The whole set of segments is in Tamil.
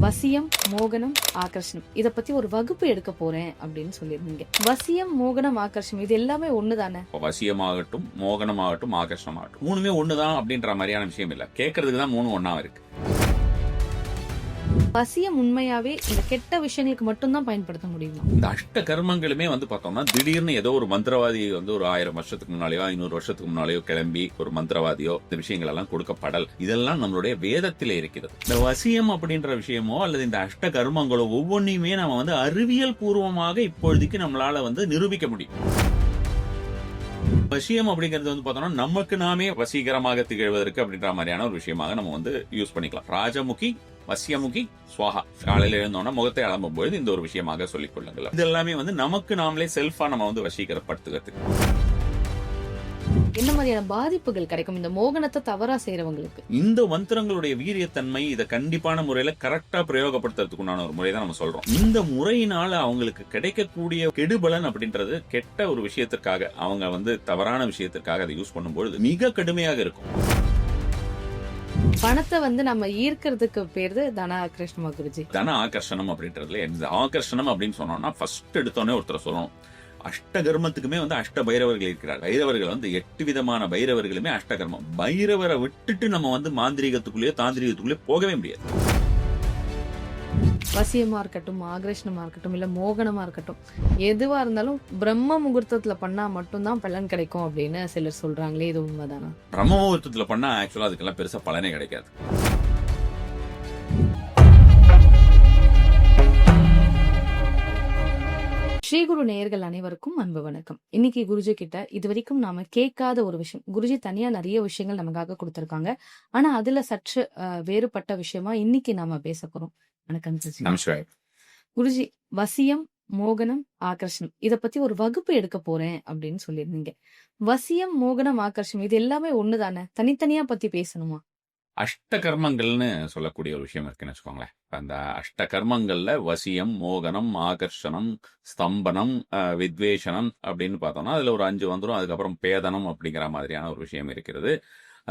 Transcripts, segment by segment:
வசியம், மோகனம், ஆகர்ஷணம் இத பத்தி ஒரு வகுப்பு எடுக்க போறேன் அப்படின்னு சொல்லியிருந்தீங்க. வசியம், மோகனம், ஆகர்ஷணம் இது எல்லாமே ஒண்ணுதானே? வசியமாகட்டும், மோகனமாகட்டும், ஆகர்ஷணமாகட்டும் மூணுமே ஒண்ணுதான் அப்படின்ற மாதிரியான விஷயம் இல்ல. கேட்கறதுக்கு தான் மூணு ஒண்ணா இருக்கு. வசியம் உண்மையாவே இந்த கெட்ட விஷயங்களுக்கு மட்டும்தான் பயன்படுத்த முடியுமா? இந்த அஷ்ட கர்மங்களுமே பார்த்தோம்னா திடீர்னு ஏதோ ஒரு மந்திரவாதி ஒரு 1000 வருஷத்துக்கு முன்னாலேயோ 500 வருஷத்துக்கு முன்னாலேயோ கிளம்பி ஒரு மந்திரவாதியோ இந்த விஷயங்கள் எல்லாம் கொடுக்கப்படல். இதெல்லாம் நம்மளுடைய வேதத்திலே இருக்கிறது. இந்த வசியம் அப்படின்ற விஷயமோ அல்லது இந்த அஷ்ட கர்மங்களோ ஒவ்வொன்றையுமே நம்ம அறிவியல் பூர்வமாக இப்பொழுதைக்கு நம்மளால நிரூபிக்க முடியும். வசியம் அப்படிங்கிறது பார்த்தோம்னா நமக்கு நாமே வசீகரமாக திகழ்வதற்கு அப்படின்ற மாதிரியான ஒரு விஷயமாக நம்ம யூஸ் பண்ணிக்கலாம். ராஜமுகி, வசியமுகி, சுவாகா. காலையில எழுந்தோம்னா முகத்தை அலம்பும் பொழுது இந்த ஒரு விஷயமாக சொல்லிக் கொள்ளுங்கள். இது எல்லாமே நமக்கு நாமளே செல்ஃபா நம்ம வசீகரப்படுத்துகிறதுக்கு. என்ன மாதிரியான பாதிப்புகள் கிடைக்கும் இந்த மோகனத்தை தவறா செய்யறவங்களுக்கு? இந்த மந்திரங்களுடைய வீரியத்தன்மை இதை கண்டிப்பான முறையில கரெக்டா பிரயோகப்படுத்துறதுக்குண்டான ஒரு முறை தான் நம்ம சொல்றோம். இந்த முறையினால அவங்களுக்கு கிடைக்கக்கூடிய கெடுபலன் அப்படின்றது கெட்ட ஒரு விஷயத்திற்காக அவங்க தவறான விஷயத்திற்காக அதை யூஸ் பண்ணும்போது மிக கடுமையாக இருக்கும். பணத்தை நம்ம ஈர்க்கிறதுக்கு பேரு தன ஆகர்ஷணமா குருஜி? தன ஆகர்ஷணம் அப்படின்றதுல ஆகர்ஷணம் அப்படின்னு சொன்னோம்னா ஃபர்ஸ்ட் எடுத்தோடனே ஒருத்தர் சொல்லணும், அஷ்ட கர்மத்துக்குமே அஷ்ட பைரவர்கள் இருக்கிறார். பைரவர்கள் 8 விதமான பைரவர்களுமே அஷ்டகர்மம். பைரவரை விட்டுட்டு நம்ம மாந்திரீகத்துக்குள்ளேயோ தாந்திரிகத்துக்குள்ளேயோ போகவே முடியாது. வசியமா இருக்கட்டும், ஆகர்ஷணமா இருக்கட்டும், இல்ல மோகனமா இருக்கட்டும், எதுவா இருந்தாலும் பிரம்ம முகூர்த்தத்துல பண்ணா மட்டும்தான் பலன் கிடைக்கும் அப்படின்னு சிலர் சொல்றாங்களே, இது உண்மைதானா? பிரம்ம முகூர்த்தத்துல பண்ணா ஆக்சுவலா அதுக்கெல்லாம் பெருசா பலனே கிடைக்காது. ஸ்ரீகுரு நேயர்கள் அனைவருக்கும் அன்பு வணக்கம். இன்னைக்கு குருஜி கிட்ட இது வரைக்கும் நாம கேட்காத ஒரு விஷயம், குருஜி தனியா நிறைய விஷயங்கள் நமக்காக கொடுத்திருக்காங்க. ஆனா அதுல சற்று வேறுபட்ட விஷயமா இன்னைக்கு நாம பேச போறோம். வணக்கம் குருஜி. குருஜி, வசியம், மோகனம், ஆகர்ஷணம் இத பத்தி ஒரு வகுப்பு எடுக்க போறேன் அப்படின்னு சொல்லியிருந்தீங்க. வசியம், மோகனம், ஆகர்ஷணம் இது எல்லாமே ஒண்ணுதானே? தனித்தனியா பத்தி பேசணுமா? அஷ்ட கர்மங்கள்னு சொல்லக்கூடிய ஒரு விஷயம் இருக்குன்னு வச்சுக்கோங்களேன். அந்த அஷ்ட கர்மங்கள்ல வசியம், மோகனம், ஆகர்ஷணம், ஸ்தம்பனம், வித்வேஷனம் அப்படின்னு பார்த்தோம்னா அதுல ஒரு 5 வந்துடும். அதுக்கப்புறம் பேதனம் அப்படிங்கிற மாதிரியான ஒரு விஷயம் இருக்கிறது.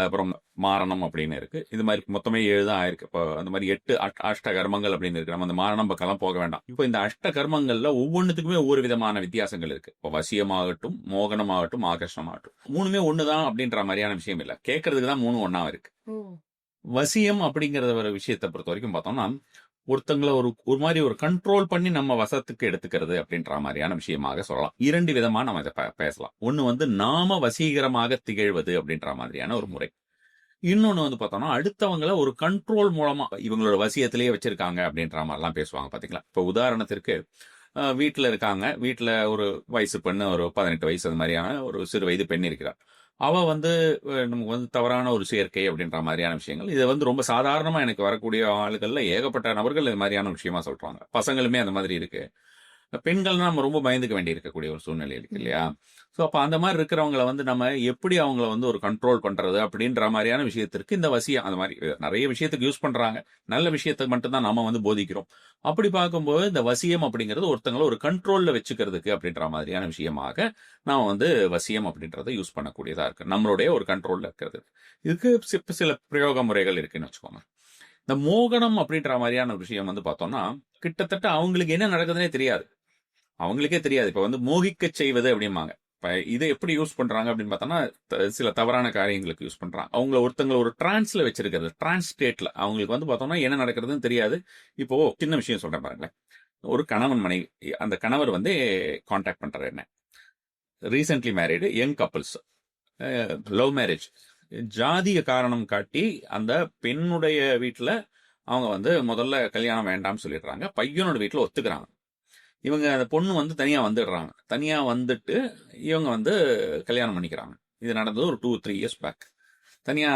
அப்புறம் மாரணம் அப்படின்னு இருக்கு. இது மாதிரி மொத்தமே 7 தான் ஆயிருக்கு. இப்போ அந்த மாதிரி 8 அஷ்ட கர்மங்கள் அப்படின்னு இருக்கு. நம்ம அந்த மாரணம் பக்கம்லாம் போக வேண்டாம். இப்போ இந்த அஷ்ட கர்மங்கள்ல ஒவ்வொன்றுத்துக்குமே ஒவ்வொரு விதமான வித்தியாசங்கள் இருக்கு. இப்போ வசியமாகட்டும், மோகனமாகட்டும், ஆகர்ஷணமாகட்டும் மூணுமே ஒண்ணுதான் அப்படின்ற மாதிரியான விஷயம் இல்ல. கேட்கறதுக்கு தான் மூணு ஒண்ணா இருக்கு. வசியம் அப்படிங்கறத ஒரு விஷயத்தை பொறுத்த வரைக்கும் பார்த்தோம்னா ஒருத்தங்களை ஒரு மாதிரி ஒரு கண்ட்ரோல் பண்ணி நம்ம வசத்துக்கு எடுத்துக்கிறது அப்படின்ற மாதிரியான விஷயமாக சொல்லலாம். 2 விதமா நம்ம இதை பேசலாம். ஒண்ணு நாம வசீகரமாக திகழ்வது அப்படின்ற மாதிரியான ஒரு முறை. இன்னொன்னு பார்த்தோம்னா அடுத்தவங்களை ஒரு கண்ட்ரோல் மூலமா இவங்களோட வசியத்திலேயே வச்சிருக்காங்க அப்படின்ற மாதிரிலாம் பேசுவாங்க பாத்தீங்களா. இப்ப உதாரணத்திற்கு வீட்டுல இருக்காங்க. வீட்டுல ஒரு வயசு பெண்ணு, ஒரு 18 வயசு அது மாதிரியான ஒரு சிறு வயது பெண் இருக்கிறார். அவ நமக்கு தவறான ஒரு சேர்க்கை அப்படின்ற மாதிரியான விஷயங்கள் இது ரொம்ப சாதாரணமா எனக்கு வரக்கூடிய ஆளுகள்ல ஏகப்பட்ட நபர்கள் இது மாதிரியான விஷயமா சொல்றாங்க. பசங்களுமே அந்த மாதிரி இருக்கு. பெண்கள் நம்ம ரொம்ப பயந்துக்க வேண்டி இருக்கக்கூடிய ஒரு சூழ்நிலை இருக்கு இல்லையா. சோ அப்ப அந்த மாதிரி இருக்கிறவங்களை நம்ம எப்படி அவங்கள ஒரு கண்ட்ரோல் பண்றது அப்படின்ற மாதிரியான விஷயத்திற்கு இந்த வசியம் அந்த மாதிரி நிறைய விஷயத்துக்கு யூஸ் பண்றாங்க. நல்ல விஷயத்துக்கு மட்டும்தான் நம்ம போதிக்கிறோம். அப்படி பார்க்கும்போது இந்த வசியம் அப்படிங்கிறது ஒருத்தங்களை ஒரு கண்ட்ரோல்ல வச்சுக்கிறதுக்கு அப்படின்ற மாதிரியான விஷயமாக நாம வசியம் அப்படின்றத யூஸ் பண்ணக்கூடியதா இருக்கு. நம்மளுடைய ஒரு கண்ட்ரோல்ல இருக்கிறது. இதுக்கு சில பிரயோக முறைகள் இருக்குன்னு வச்சுக்கோங்க. இந்த மோகனம் அப்படின்ற மாதிரியான ஒரு விஷயம் பார்த்தோம்னா கிட்டத்தட்ட அவங்களுக்கு என்ன நடக்குதுன்னே தெரியாது. அவங்களுக்கே தெரியாது. இப்ப மோகிக்க செய்வது அப்படிம்பாங்க. இப்ப இதை எப்படி யூஸ் பண்றாங்க அப்படின்னு பார்த்தோம்னா சில தவறான காரியங்களுக்கு யூஸ் பண்றாங்க. ஒருத்தங்களை ஒரு டிரான்ஸ்ல வச்சிருக்கிறது, டிரான்ஸ் ஸ்டேட்ல அவங்களுக்கு பார்த்தோம்னா என்ன நடக்கிறதுன்னு தெரியாது. இப்போ சின்ன விஷயம் சொல்றேன் பாருங்களேன். ஒரு கணவன் மனைவி, அந்த கணவர் கான்டாக்ட் பண்றாரு என்ன, recently married young couples, love marriage, ஜாதிய காரணம் காட்டி அந்த பெண்ணுடைய வீட்டுல அவங்க முதல்ல கல்யாணம் வேண்டாம்னு சொல்லிடுறாங்க. பையனோட வீட்டுல ஒத்துக்கிறாங்க. இவங்க அந்த பொண்ணு தனியா வந்துடுறாங்க. தனியா வந்துட்டு இவங்க கல்யாணம் பண்ணிக்கிறாங்க. இது நடந்தது ஒரு 2-3 இயர்ஸ் பேக். தனியா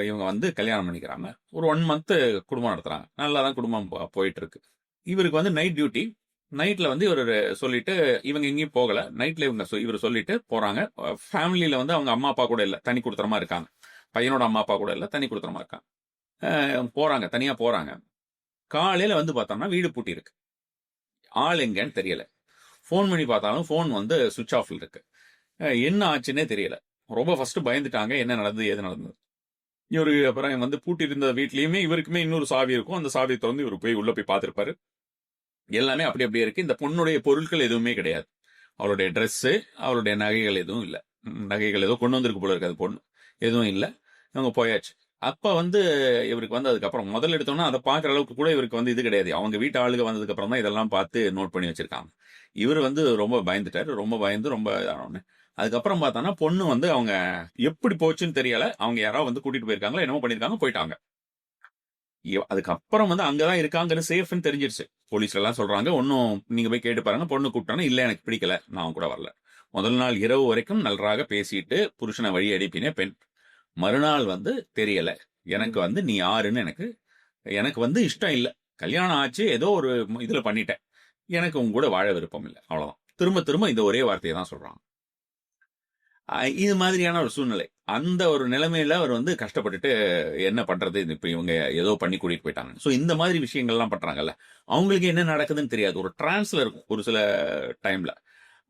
இவங்க கல்யாணம் பண்ணிக்கிறாங்க. ஒரு 1 மந்த் குடும்பம் நடத்துறாங்க. நல்லாதான் குடும்பம் போயிட்டு இருக்கு. இவருக்கு நைட் டியூட்டி. நைட்ல இவர் சொல்லிட்டு இவங்க எங்கேயும் போகல. நைட்ல இவர் சொல்லிட்டு போறாங்க. ஃபேமிலியில அவங்க அம்மா அப்பா கூட இல்ல, தனி குடுத்தனமா இருக்காங்க. பையனோட அம்மா அப்பா கூட இல்ல, தனி குடுத்தனமா இருக்காங்க. போறாங்க, தனியா போறாங்க. காலையில பார்த்தோம்னா வீடு பூட்டி இருக்கு. ஆள் எங்கன்னு தெரியல. போன் பண்ணி பார்த்தாலும் போன் சுவிட்ச் ஆஃப்ல இருக்கு. என்ன ஆச்சுன்னே தெரியல. ரொம்ப ஃபர்ஸ்ட் பயந்துட்டாங்க. என்ன நடந்தது, ஏது நடந்தது. இவரு அப்புறம் வந்து பூட்டியிருந்த வீட்லயுமே இவருக்குமே இன்னொரு சாவி இருக்கும். அந்த சாவிய தொறந்து இவரு போய் உள்ள போய் பார்த்திருப்பாரு. எல்லாமே அப்படி அப்படியே இருக்கு. இந்த பொண்ணுடைய பொருட்கள் எதுவுமே கிடையாது. அவளுடைய ட்ரெஸ்ஸு, அவளுடைய நகைகள் எதுவும் இல்ல. நகைகள் ஏதோ கொண்டு வந்திருக்கு போல இருக்கு அது பொண்ணு. எதுவும் இல்ல. இவங்க போயாச்சு. அப்ப வந்து இவருக்கு வந்து அதுக்கப்புறம் முதல்ல எடுத்தோம்னா அத பார்க்குற அளவுக்கு கூட இவருக்கு வந்து இது கிடையாது. அவங்க வீட்டு ஆளுங்க வந்ததுக்கு அப்புறம் தான் இதெல்லாம் பார்த்து நோட் பண்ணி வச்சிருக்காங்க. இவரு வந்து ரொம்ப பயந்துட்டாரு. ரொம்ப பயந்து ரொம்ப இதானோனே. அதுக்கப்புறம் பார்த்தோம்னா பொண்ணு வந்து அவங்க எப்படி போச்சுன்னு தெரியல. அவங்க யாரோ வந்து கூட்டிட்டு போயிருக்காங்களா, என்னமோ பண்ணியிருக்காங்க, போயிட்டாங்க. அதுக்கப்புறம் வந்து அங்கதான் இருக்காங்கன்னு சேஃப்னு தெரிஞ்சிருச்சு. போலீஸ்ல எல்லாம் சொல்றாங்க. ஒன்னும் நீங்க போய் கேட்டு பாருங்க. பொண்ணு கூப்பிட்டானே, இல்ல எனக்கு பிடிக்கல. நான் அவன் கூட வரல. முதல் நாள் இரவு வரைக்கும் நன்றாக பேசிட்டு புருஷனை வழி அனுப்பின பெண். மறுநாள் வந்து தெரியல. எனக்கு வந்து நீ யாருன்னு எனக்கு எனக்கு வந்து இஷ்டம் இல்ல. கல்யாணம் ஆச்சு. ஏதோ ஒரு இதுல பண்ணிட்டேன். எனக்கு உங்க கூட வாழ விருப்பம் இல்ல. அவ்வளவுதான். திரும்ப திரும்ப இந்த ஒரே வார்த்தையை தான் சொல்றாங்க. இது மாதிரியான ஒரு சூழ்நிலை. அந்த ஒரு நிலைமையில அவர் வந்து கஷ்டப்பட்டுட்டு என்ன பண்றது? இப்ப இவங்க ஏதோ பண்ணி கூட்டிட்டு போயிட்டாங்க. சோ இந்த மாதிரி விஷயங்கள்லாம் பண்றாங்கல்ல. அவங்களுக்கு என்ன நடக்குதுன்னு தெரியாது. ஒரு டிரான்ஸ்ல இருக்கும் ஒரு சில டைம்ல.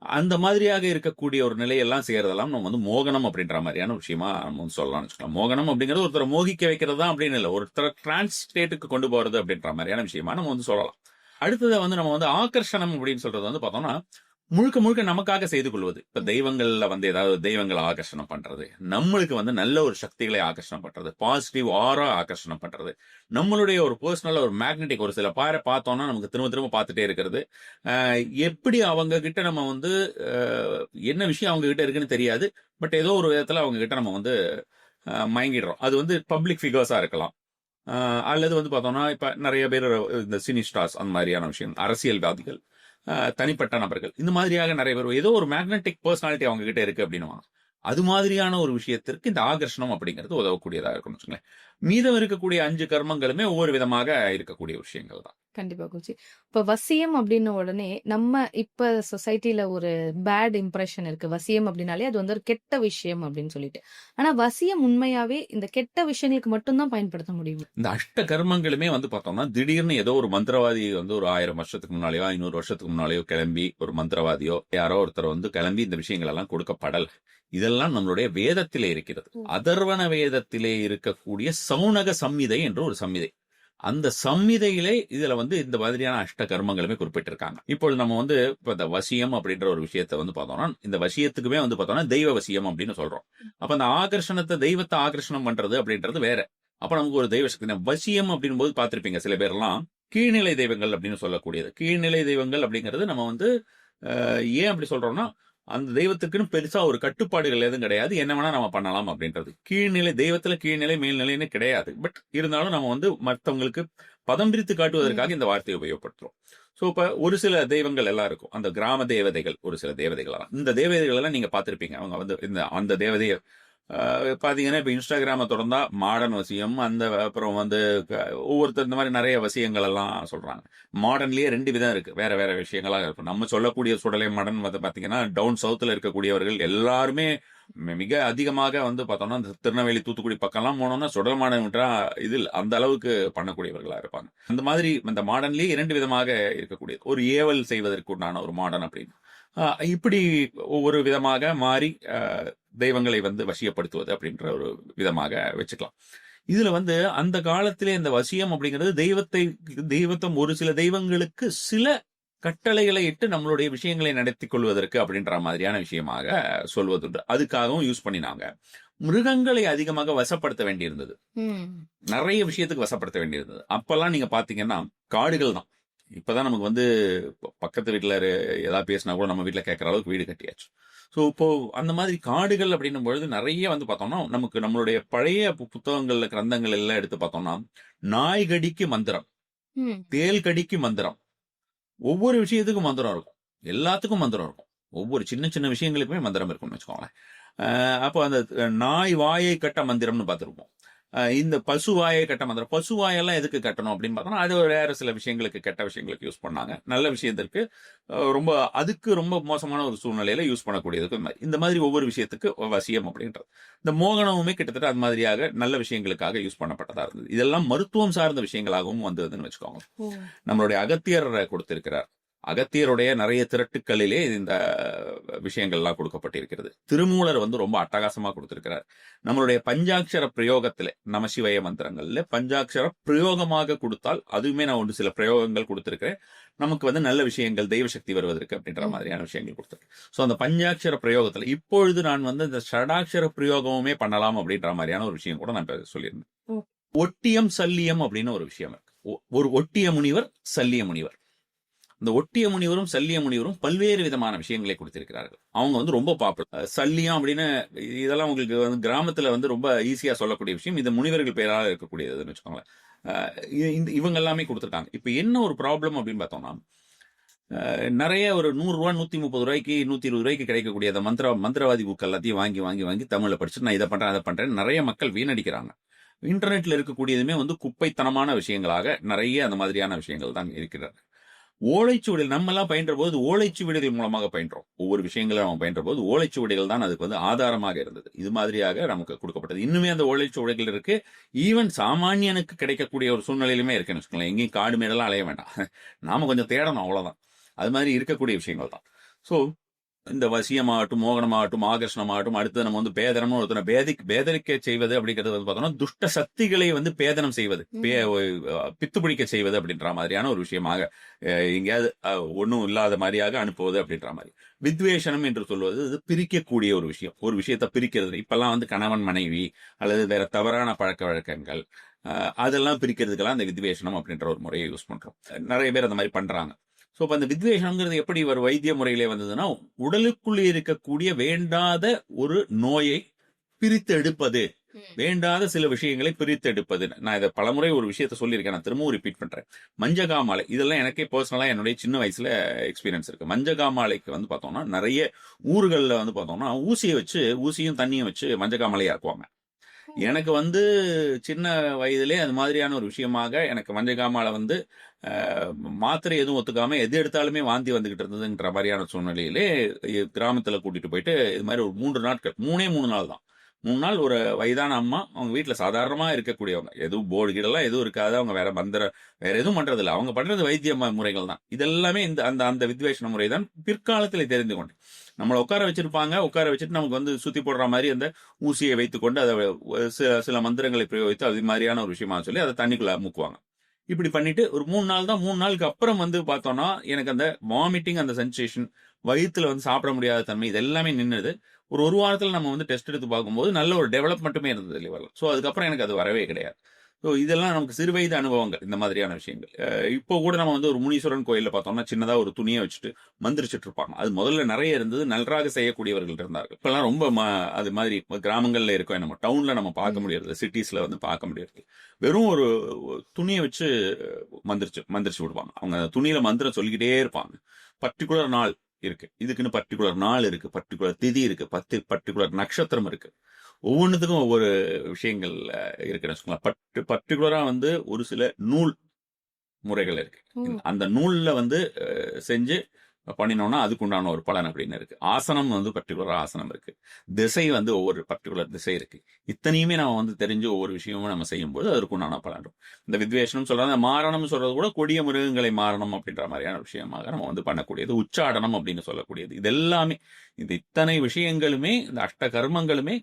அந்த மாதிரியாக இருக்கக்கூடிய ஒரு நிலையெல்லாம் செய்யறதெல்லாம் நம்ம வந்து மோகனம் அப்படின்ற மாதிரியான விஷயமா நம்ம வந்து சொல்லலாம்னு வச்சுக்கலாம். மோகனம் அப்படிங்கிறது ஒருத்தரை மோகிக்க வைக்கிறது தான் அப்படின்னு இல்ல. ஒருத்தரை டிரான்ஸ் ஸ்டேட்டுக்கு கொண்டு போறது அப்படின்ற மாதிரியான விஷயமா நம்ம வந்து சொல்லலாம். அடுத்தது வந்து நம்ம வந்து ஆகர்ஷணம் அப்படின்னு சொல்றது வந்து பார்த்தோம்னா முழுக்க முழுக்க நமக்காக செய்து கொள்வது. இப்ப தெய்வங்கள்ல வந்து ஏதாவது தெய்வங்களை ஆகர்ஷணம் பண்றது, நம்மளுக்கு வந்து நல்ல ஒரு சக்திகளை ஆகர்ஷணம் பண்றது, பாசிட்டிவ் ஆரா ஆகர்ஷணம் பண்றது, நம்மளுடைய ஒரு பர்சனல் ஒரு மேக்னெட்டிக் ஒரு சில பேரை பார்த்தோம்னா நமக்கு திரும்ப திரும்ப பார்த்துட்டே இருக்கிறது. எப்படி அவங்க கிட்ட நம்ம வந்து என்ன விஷயம் அவங்க கிட்ட இருக்குன்னு தெரியாது. பட் ஏதோ ஒரு விதத்துல அவங்க கிட்ட நம்ம வந்து மயங்கிடுறோம். அது வந்து பப்ளிக் ஃபிகர்ஸா இருக்கலாம். அல்லது வந்து பார்த்தோம்னா இப்ப நிறைய பேர் இந்த சினி ஸ்டார்ஸ் அந்த மாதிரியான விஷயம், அரசியல்வாதிகள், தனிப்பட்ட நபர்கள், இந்த மாதிரியாக நிறைய பேர் ஏதோ ஒரு மேக்னெட்டிக் பர்சனாலிட்டி அவங்க கிட்ட இருக்கு அப்படின்னு அது மாதிரியான ஒரு விஷயத்திற்கு இந்த ஆகர்ஷணம் அப்படிங்கிறது உதவக்கூடியதாக இருக்கும்னு வச்சுங்களேன். மீதம் இருக்கக்கூடிய 5 கர்மங்களுமே ஒவ்வொரு விதமாக இருக்கக்கூடிய விஷயங்கள் தான். கண்டிப்பா குருஜி. இப்ப வசியம் அப்படின்ன உடனே நம்ம இப்ப சொசைட்டில ஒரு பேட் இம்ப்ரெஷன் இருக்கு. வசியம் அப்படின்னாலே அது வந்து ஒரு கெட்ட விஷயம் அப்படின்னு சொல்லிட்டு. ஆனா வசியம் உண்மையாவே இந்த கெட்ட விஷயங்களுக்கு மட்டும் தான் பயன்படுத்த முடியும். இந்த அஷ்ட கர்மங்களுமே வந்து பார்த்தோம்னா திடீர்னு ஏதோ ஒரு மந்திரவாதி வந்து ஒரு 1000 வருஷத்துக்கு முன்னாலேயோ 500 வருஷத்துக்கு முன்னாலேயோ கிளம்பி ஒரு மந்திரவாதியோ யாரோ ஒருத்தர் வந்து கிளம்பி இந்த விஷயங்கள் எல்லாம் கொடுக்கப்படல. இதெல்லாம் நம்மளுடைய வேதத்திலே இருக்கிறது. அதர்வண வேதத்திலே இருக்கக்கூடிய சௌனக சம்மிதை என்ற ஒரு சம்மிதை. அந்த சம்மிதையிலே இதுல வந்து இந்த மாதிரியான அஷ்ட கர்மங்களுமே குறிப்பிட்டிருக்காங்க. இப்பொழுது நம்ம வந்து இப்ப இந்த வசியம் அப்படின்ற ஒரு விஷயத்த வந்து பார்த்தோம்னா இந்த வசியத்துக்குமே வந்து பார்த்தோம்னா தெய்வ வசியம் அப்படின்னு சொல்றோம். அப்ப அந்த ஆகர்ஷணத்தை தெய்வத்தை ஆகர்ஷணம் பண்றது அப்படின்றது வேற. அப்ப நமக்கு ஒரு தெய்வ சக்தி வசியம் அப்படின் போது பார்த்திருப்பீங்க சில பேர்லாம் கீழ்நிலை தெய்வங்கள் அப்படின்னு சொல்லக்கூடியது. கீழ்நிலை தெய்வங்கள் அப்படிங்கிறது நம்ம வந்து ஏன் அப்படி சொல்றோம்னா அந்த தெய்வத்துக்குன்னு பெருசா ஒரு கட்டுப்பாடுகள் எதுவும் கிடையாது. என்ன வேணா நம்ம பண்ணலாம் அப்படின்றது. கீழ்நிலை தெய்வத்துல கீழ்நிலை மேல்நிலைன்னு கிடையாது. பட் இருந்தாலும் நம்ம வந்து மற்றவங்களுக்கு பதம் பிரித்து காட்டுவதற்காக இந்த வார்த்தையை உபயோகப்படுத்துறோம். சோ இப்ப ஒரு சில தெய்வங்கள் எல்லாம் இருக்கும். அந்த கிராம தேவதைகள் ஒரு சில தேவதைகள் எல்லாம். இந்த தேவதைகள் எல்லாம் நீங்க பார்த்திருப்பீங்க. அவங்க வந்து அந்த தேவதையை பாத்தீங்கன்னா இப்ப இன்ஸ்டாகிராம தொடர்ந்தா மாடர்ன் வசியம் அந்த அப்புறம் வந்து ஒவ்வொருத்தர் இந்த மாதிரி நிறைய வசியங்கள் எல்லாம் சொல்றாங்க. மாடர்ன்லயே 2 விதம் இருக்கு. வேற வேற விஷயங்களா இருக்கும். நம்ம சொல்லக்கூடிய சுடலை மாடர்ன் வந்து பாத்தீங்கன்னா டவுன் சவுத்ல இருக்கக்கூடியவர்கள் எல்லாருமே மிக அதிகமாக வந்து பார்த்தோம்னா இந்த திருநெல்வேலி தூத்துக்குடி பக்கம்லாம் போனோம்னா சுடல் மாடர்ன் விட்டா இது அந்த அளவுக்கு பண்ணக்கூடியவர்களா இருப்பாங்க. அந்த மாதிரி இந்த மாடர்ன்லயே 2 விதமாக இருக்கக்கூடியது. ஒரு ஏவல் செய்வதற்கு உண்டான ஒரு மாடர்ன் அப்படின்னு இப்படி ஒவ்வொரு விதமாக மாறி தெய்வங்களை வந்து வசியப்படுத்துவது அப்படின்ற ஒரு விதமாக வச்சுக்கலாம். இதுல வந்து அந்த காலத்திலே இந்த வசியம் அப்படிங்கிறது தெய்வத்தம் ஒரு சில தெய்வங்களுக்கு சில கட்டளைகளை இட்டு நம்மளுடைய விஷயங்களை நடத்திக் கொள்வதற்கு அப்படின்ற மாதிரியான விஷயமாக சொல்வதுண்டு. அதுக்காகவும் யூஸ் பண்ணினாங்க. மிருகங்களை அதிகமாக வசப்படுத்த வேண்டியிருந்தது. நிறைய விஷயத்துக்கு வசப்படுத்த வேண்டியிருந்தது. அப்பெல்லாம் நீங்க பாத்தீங்கன்னா காடுகள் தான். இப்பதான் நமக்கு வந்து பக்கத்து வீட்டுல ஏதாவது பேசினா கூட நம்ம வீட்டுல கேட்கற அளவுக்கு வீடு கட்டியாச்சு. சோ இப்போ அந்த மாதிரி காடுகள் அப்படின்னும் பொழுது நிறைய வந்து பார்த்தோம்னா நமக்கு நம்மளுடைய பழைய புத்தகங்கள்ல கிரந்தங்கள் எல்லாம் எடுத்து பார்த்தோம்னா நாய் கடிக்கு மந்திரம், தேல் கடிக்கு மந்திரம், ஒவ்வொரு விஷயத்துக்கும் மந்திரம் இருக்கும். எல்லாத்துக்கும் மந்திரம் இருக்கும். ஒவ்வொரு சின்ன சின்ன விஷயங்களுக்குமே மந்திரம் இருக்கும்னு வச்சுக்கோங்களேன். அப்போ அந்த நாய் வாயை கட்ட மந்திரம்னு பார்த்திருப்போம். இந்த பசு வாயை கட்ட மந்திரம். பசு வாயெல்லாம் எதுக்கு கட்டணும் அப்படின்னு பார்த்தோம்னா அது வேற சில விஷயங்களுக்கு கெட்ட விஷயங்களுக்கு யூஸ் பண்ணாங்க. நல்ல விஷயத்திற்கு ரொம்ப அதுக்கு ரொம்ப மோசமான ஒரு சூழ்நிலையில யூஸ் பண்ணக்கூடியதுக்கு இந்த மாதிரி ஒவ்வொரு விஷயத்துக்கு வசியம் அப்படின்றது. இந்த மோகனமுமே கிட்டத்தட்ட அது மாதிரியாக நல்ல விஷயங்களுக்காக யூஸ் பண்ணப்பட்டதா இருந்தது. இதெல்லாம் மருத்துவம் சார்ந்த விஷயங்களாகவும் வந்ததுன்னு வச்சுக்கோங்க. நம்மளுடைய அகத்தியர் கொடுத்திருக்கிறார். அகத்தியருடைய நிறைய திரட்டுக்களிலே இந்த விஷயங்கள்லாம் கொடுக்கப்பட்டிருக்கிறது. திருமூலர் வந்து ரொம்ப அட்டகாசமா கொடுத்திருக்கிறார். நம்மளுடைய பஞ்சாட்சர பிரயோகத்திலே நமசிவய மந்திரங்கள்ல பஞ்சாட்சர பிரயோகமாக கொடுத்தால், அதுவுமே நான் ஒன்று சில பிரயோகங்கள் கொடுத்திருக்கிறேன். நமக்கு வந்து நல்ல விஷயங்கள், தெய்வ சக்தி வருவதற்கு அப்படின்ற மாதிரியான விஷயங்கள் கொடுத்திருக்கேன். ஸோ அந்த பஞ்சாட்சர பிரயோகத்துல இப்பொழுது நான் வந்து இந்த ஷடாட்சர பிரயோகமுமே பண்ணலாம் அப்படின்ற மாதிரியான ஒரு விஷயம் கூட நான் இப்ப சொல்லியிருந்தேன். ம். ஒட்டியம் சல்லியம் அப்படின்னு ஒரு விஷயம் இருக்கு. ஒரு ஒட்டிய முனிவர், சல்லிய முனிவர். இந்த ஒட்டிய முனிவரும் சல்லிய முனிவரும் பல்வேறு விதமான விஷயங்களை கொடுத்திருக்கிறார்கள். அவங்க வந்து ரொம்ப பாப்புலர். சல்லியம் அப்படின்னு இதெல்லாம் உங்களுக்கு வந்து கிராமத்துல வந்து ரொம்ப ஈஸியா சொல்லக்கூடிய விஷயம். இது முனிவர்கள் பெயரால் இருக்கக்கூடியதுன்னு வச்சுக்கோங்களேன். இவங்க எல்லாமே கொடுத்துருக்காங்க. இப்ப என்ன ஒரு ப்ராப்ளம் அப்படின்னு பார்த்தோம்னா, நிறைய ஒரு 100 ரூபா 130 ரூபாய்க்கு 120 ரூபாய்க்கு கிடைக்கக்கூடிய அந்த மந்திரவாதி புக் எல்லாத்தையும் வாங்கி வாங்கி வாங்கி தமிழ்ல படிச்சுட்டு நான் இதை பண்றேன் அதை பண்றேன் நிறைய மக்கள் வீணடிக்கிறாங்க. இன்டர்நெட்ல இருக்கக்கூடியதுமே வந்து குப்பைத்தனமான விஷயங்களாக நிறைய அந்த மாதிரியான விஷயங்கள் தான் இருக்கிறது. ஓலைச்சுவடிகள் நம்ம எல்லாம் பயின்ற போது ஓலைச்சுவடிகள் மூலமாக பயின்றோம். ஒவ்வொரு விஷயங்களும் நம்ம பயின்ற போது ஓலைச்சுவடிகள் தான் அதுக்கு வந்து ஆதாரமாக இருந்தது. இது மாதிரியாக நமக்கு கொடுக்கப்பட்டது. இன்னுமே அந்த ஓலைச்சுவடிகள் இருக்கு. ஈவன் சாமானியனுக்கு கிடைக்கக்கூடிய ஒரு சூழ்நிலையிலுமே இருக்குன்னு வச்சுக்கோங்களேன். எங்கேயும் காடு மேடெல்லாம் அலைய வேண்டாம். நாம கொஞ்சம் தேடணும், அவ்வளவுதான். அது மாதிரி இருக்கக்கூடிய விஷயங்கள் தான். ஸோ இந்த வசியமாகட்டும், மோகனமாகட்டும், ஆகர்ஷணமாகட்டும், அடுத்து நம்ம வந்து பேதனம் ஒருத்தனை பேதரிக்க செய்வது அப்படிங்கிறது வந்து பார்த்தோம்னா துஷ்ட சக்திகளை வந்து பேதனம் செய்வது, பித்து பிடிக்க செய்வது அப்படின்ற மாதிரியான ஒரு விஷயமாக எங்கேயாவது ஒன்றும் இல்லாத மாதிரியாக அனுப்புவது அப்படின்ற மாதிரி. வித்வேஷனம் என்று சொல்வது இது பிரிக்கக்கூடிய ஒரு விஷயம். ஒரு விஷயத்தை பிரிக்கிறது. இப்பெல்லாம் வந்து கணவன் மனைவி அல்லது வேற தவறான பழக்க வழக்கங்கள் அதெல்லாம் பிரிக்கிறதுக்கெல்லாம் அந்த வித்வேஷனம் அப்படின்ற ஒரு முறையை யூஸ் பண்றோம். நிறைய பேர் அந்த மாதிரி பண்றாங்க. ஸோ இப்போ அந்த வித்வேஷம்ங்கிறது எப்படி ஒரு வைத்திய முறையிலே வந்ததுன்னா, உடலுக்குள்ளே இருக்கக்கூடிய வேண்டாத ஒரு நோயை பிரித்து எடுப்பது, வேண்டாத சில விஷயங்களை பிரித்து எடுப்பது. நான் இதை பலமுறை ஒரு விஷயத்த சொல்லியிருக்கேன், நான் திரும்பவும் ரிப்பீட் பண்றேன். மஞ்சகாமாலை இதெல்லாம் எனக்கே பர்சனலா என்னுடைய சின்ன வயசுல எக்ஸ்பீரியன்ஸ் இருக்கு. மஞ்சகாமாலைக்கு வந்து பார்த்தோம்னா நிறைய ஊர்களில் வந்து பார்த்தோம்னா ஊசியும் தண்ணியும் வச்சு மஞ்சகாமலையா இருக்குவாங்க. எனக்கு வந்து சின்ன வயதிலே அது மாதிரியான ஒரு விஷயமாக எனக்கு மஞ்சகாமாலை வந்து மாத்திரை எதுவும் ஒத்துக்காம எது எடுத்தாலுமே வாந்தி வந்துகிட்டு இருந்ததுன்ற மாதிரியான சூழ்நிலையிலே கிராமத்துல கூட்டிட்டு போயிட்டு இது மாதிரி ஒரு 3 நாட்கள் 3 நாள் தான். 3 நாள் ஒரு வயதான அம்மா அவங்க வீட்டுல சாதாரணமா இருக்கக்கூடியவங்க, எதுவும் போர்டு கீழெல்லாம் எதுவும் இருக்காது. அவங்க வேற எதுவும் பண்றது இல்லை. அவங்க பண்றது வைத்திய முறைகள் தான். இதெல்லாமே இந்த அந்த அந்த வித்வேஷன முறை தான் பிற்காலத்தில் தெரிந்து கொண்டேன். நம்மளை உட்கார வச்சிருப்பாங்க, உட்கார வச்சுட்டு நமக்கு வந்து சுத்தி போடுற மாதிரி அந்த ஊசியை வைத்துக்கொண்டு அதை சில மந்திரங்களை பிரயோகித்து அது மாதிரியான ஒரு விஷயமா சொல்லி அதை தண்ணிக்குள்ள முக்குவாங்க. இப்படி பண்ணிட்டு ஒரு 3 நாள் தான். 3 நாளுக்கு அப்புறம் வந்து பார்த்தோம்னா எனக்கு அந்த வாமிட்டிங், அந்த சென்சேஷன், வயிற்றுல வந்து சாப்பிட முடியாத தன்மை இது எல்லாமே நின்றுது. ஒரு வாரத்தில் நம்ம வந்து டெஸ்ட் எடுத்து பார்க்கும்போது நல்ல ஒரு டெவலப்மெண்ட்டுமே இருந்தது லிவர்ல. ஸோ அதுக்கப்புறம் எனக்கு அது வரவே கிடையாது. ஸோ இதெல்லாம் நமக்கு சிறு வயது அனுபவங்கள், இந்த மாதிரியான விஷயங்கள். இப்போ கூட நம்ம வந்து ஒரு முனீஸ்வரன் கோயிலில் பார்த்தோம்னா சின்னதா ஒரு துணியை வச்சுட்டு மந்திரிச்சிட்டு இருப்பாங்க. அது முதல்ல நிறைய இருந்தது, நன்றாக செய்யக்கூடியவர்கள் இருந்தார்கள். இப்பெல்லாம் ரொம்ப அது மாதிரி கிராமங்கள்ல இருக்கோம், நம்ம டவுன்ல நம்ம பார்க்க முடியாது, சிட்டிஸ்ல வந்து பார்க்க முடியாது. வெறும் ஒரு துணியை வச்சு மந்திரிச்சு விடுவாங்க. அவங்க துணியில மந்திரம் சொல்லிக்கிட்டே இருப்பாங்க. பர்டிகுலர் நாள் இருக்கு, இதுக்குன்னு பர்டிகுலர் நாள் இருக்கு, பர்டிகுலர் திதி இருக்கு, பர்டிகுலர் நட்சத்திரம் இருக்கு. ஒவ்வொன்றுத்துக்கும் ஒவ்வொரு விஷயங்கள் இருக்குன்னு வச்சுக்கோங்களேன். பர்டிகுலரா வந்து ஒரு சில நூல் முறைகள் இருக்கு. அந்த நூல்ல வந்து செஞ்சு பண்ணினோம்னா அதுக்கு உண்டான ஒரு பலன் அப்படின்னு இருக்கு. ஆசனம் வந்து பர்டிகுலர் ஆசனம் இருக்கு. திசை வந்து ஒவ்வொரு பர்டிகுலர் திசை இருக்கு. இத்தனையுமே நம்ம வந்து தெரிஞ்சு ஒவ்வொரு விஷயமும் நம்ம செய்யும்போது அதற்கு உண்டான பலன் இருக்கும். இந்த வித்வேஷனம் சொல்றது, மாரணம் சொல்றது கூட கொடிய மிருகங்களை மாறணும் அப்படின்ற மாதிரியான விஷயமாக நம்ம வந்து பண்ணக்கூடியது. உச்சாடனம் அப்படின்னு சொல்லக்கூடியது. இது எல்லாமே இது இத்தனை விஷயங்களுமே இந்த அஷ்ட கர்மங்களுமே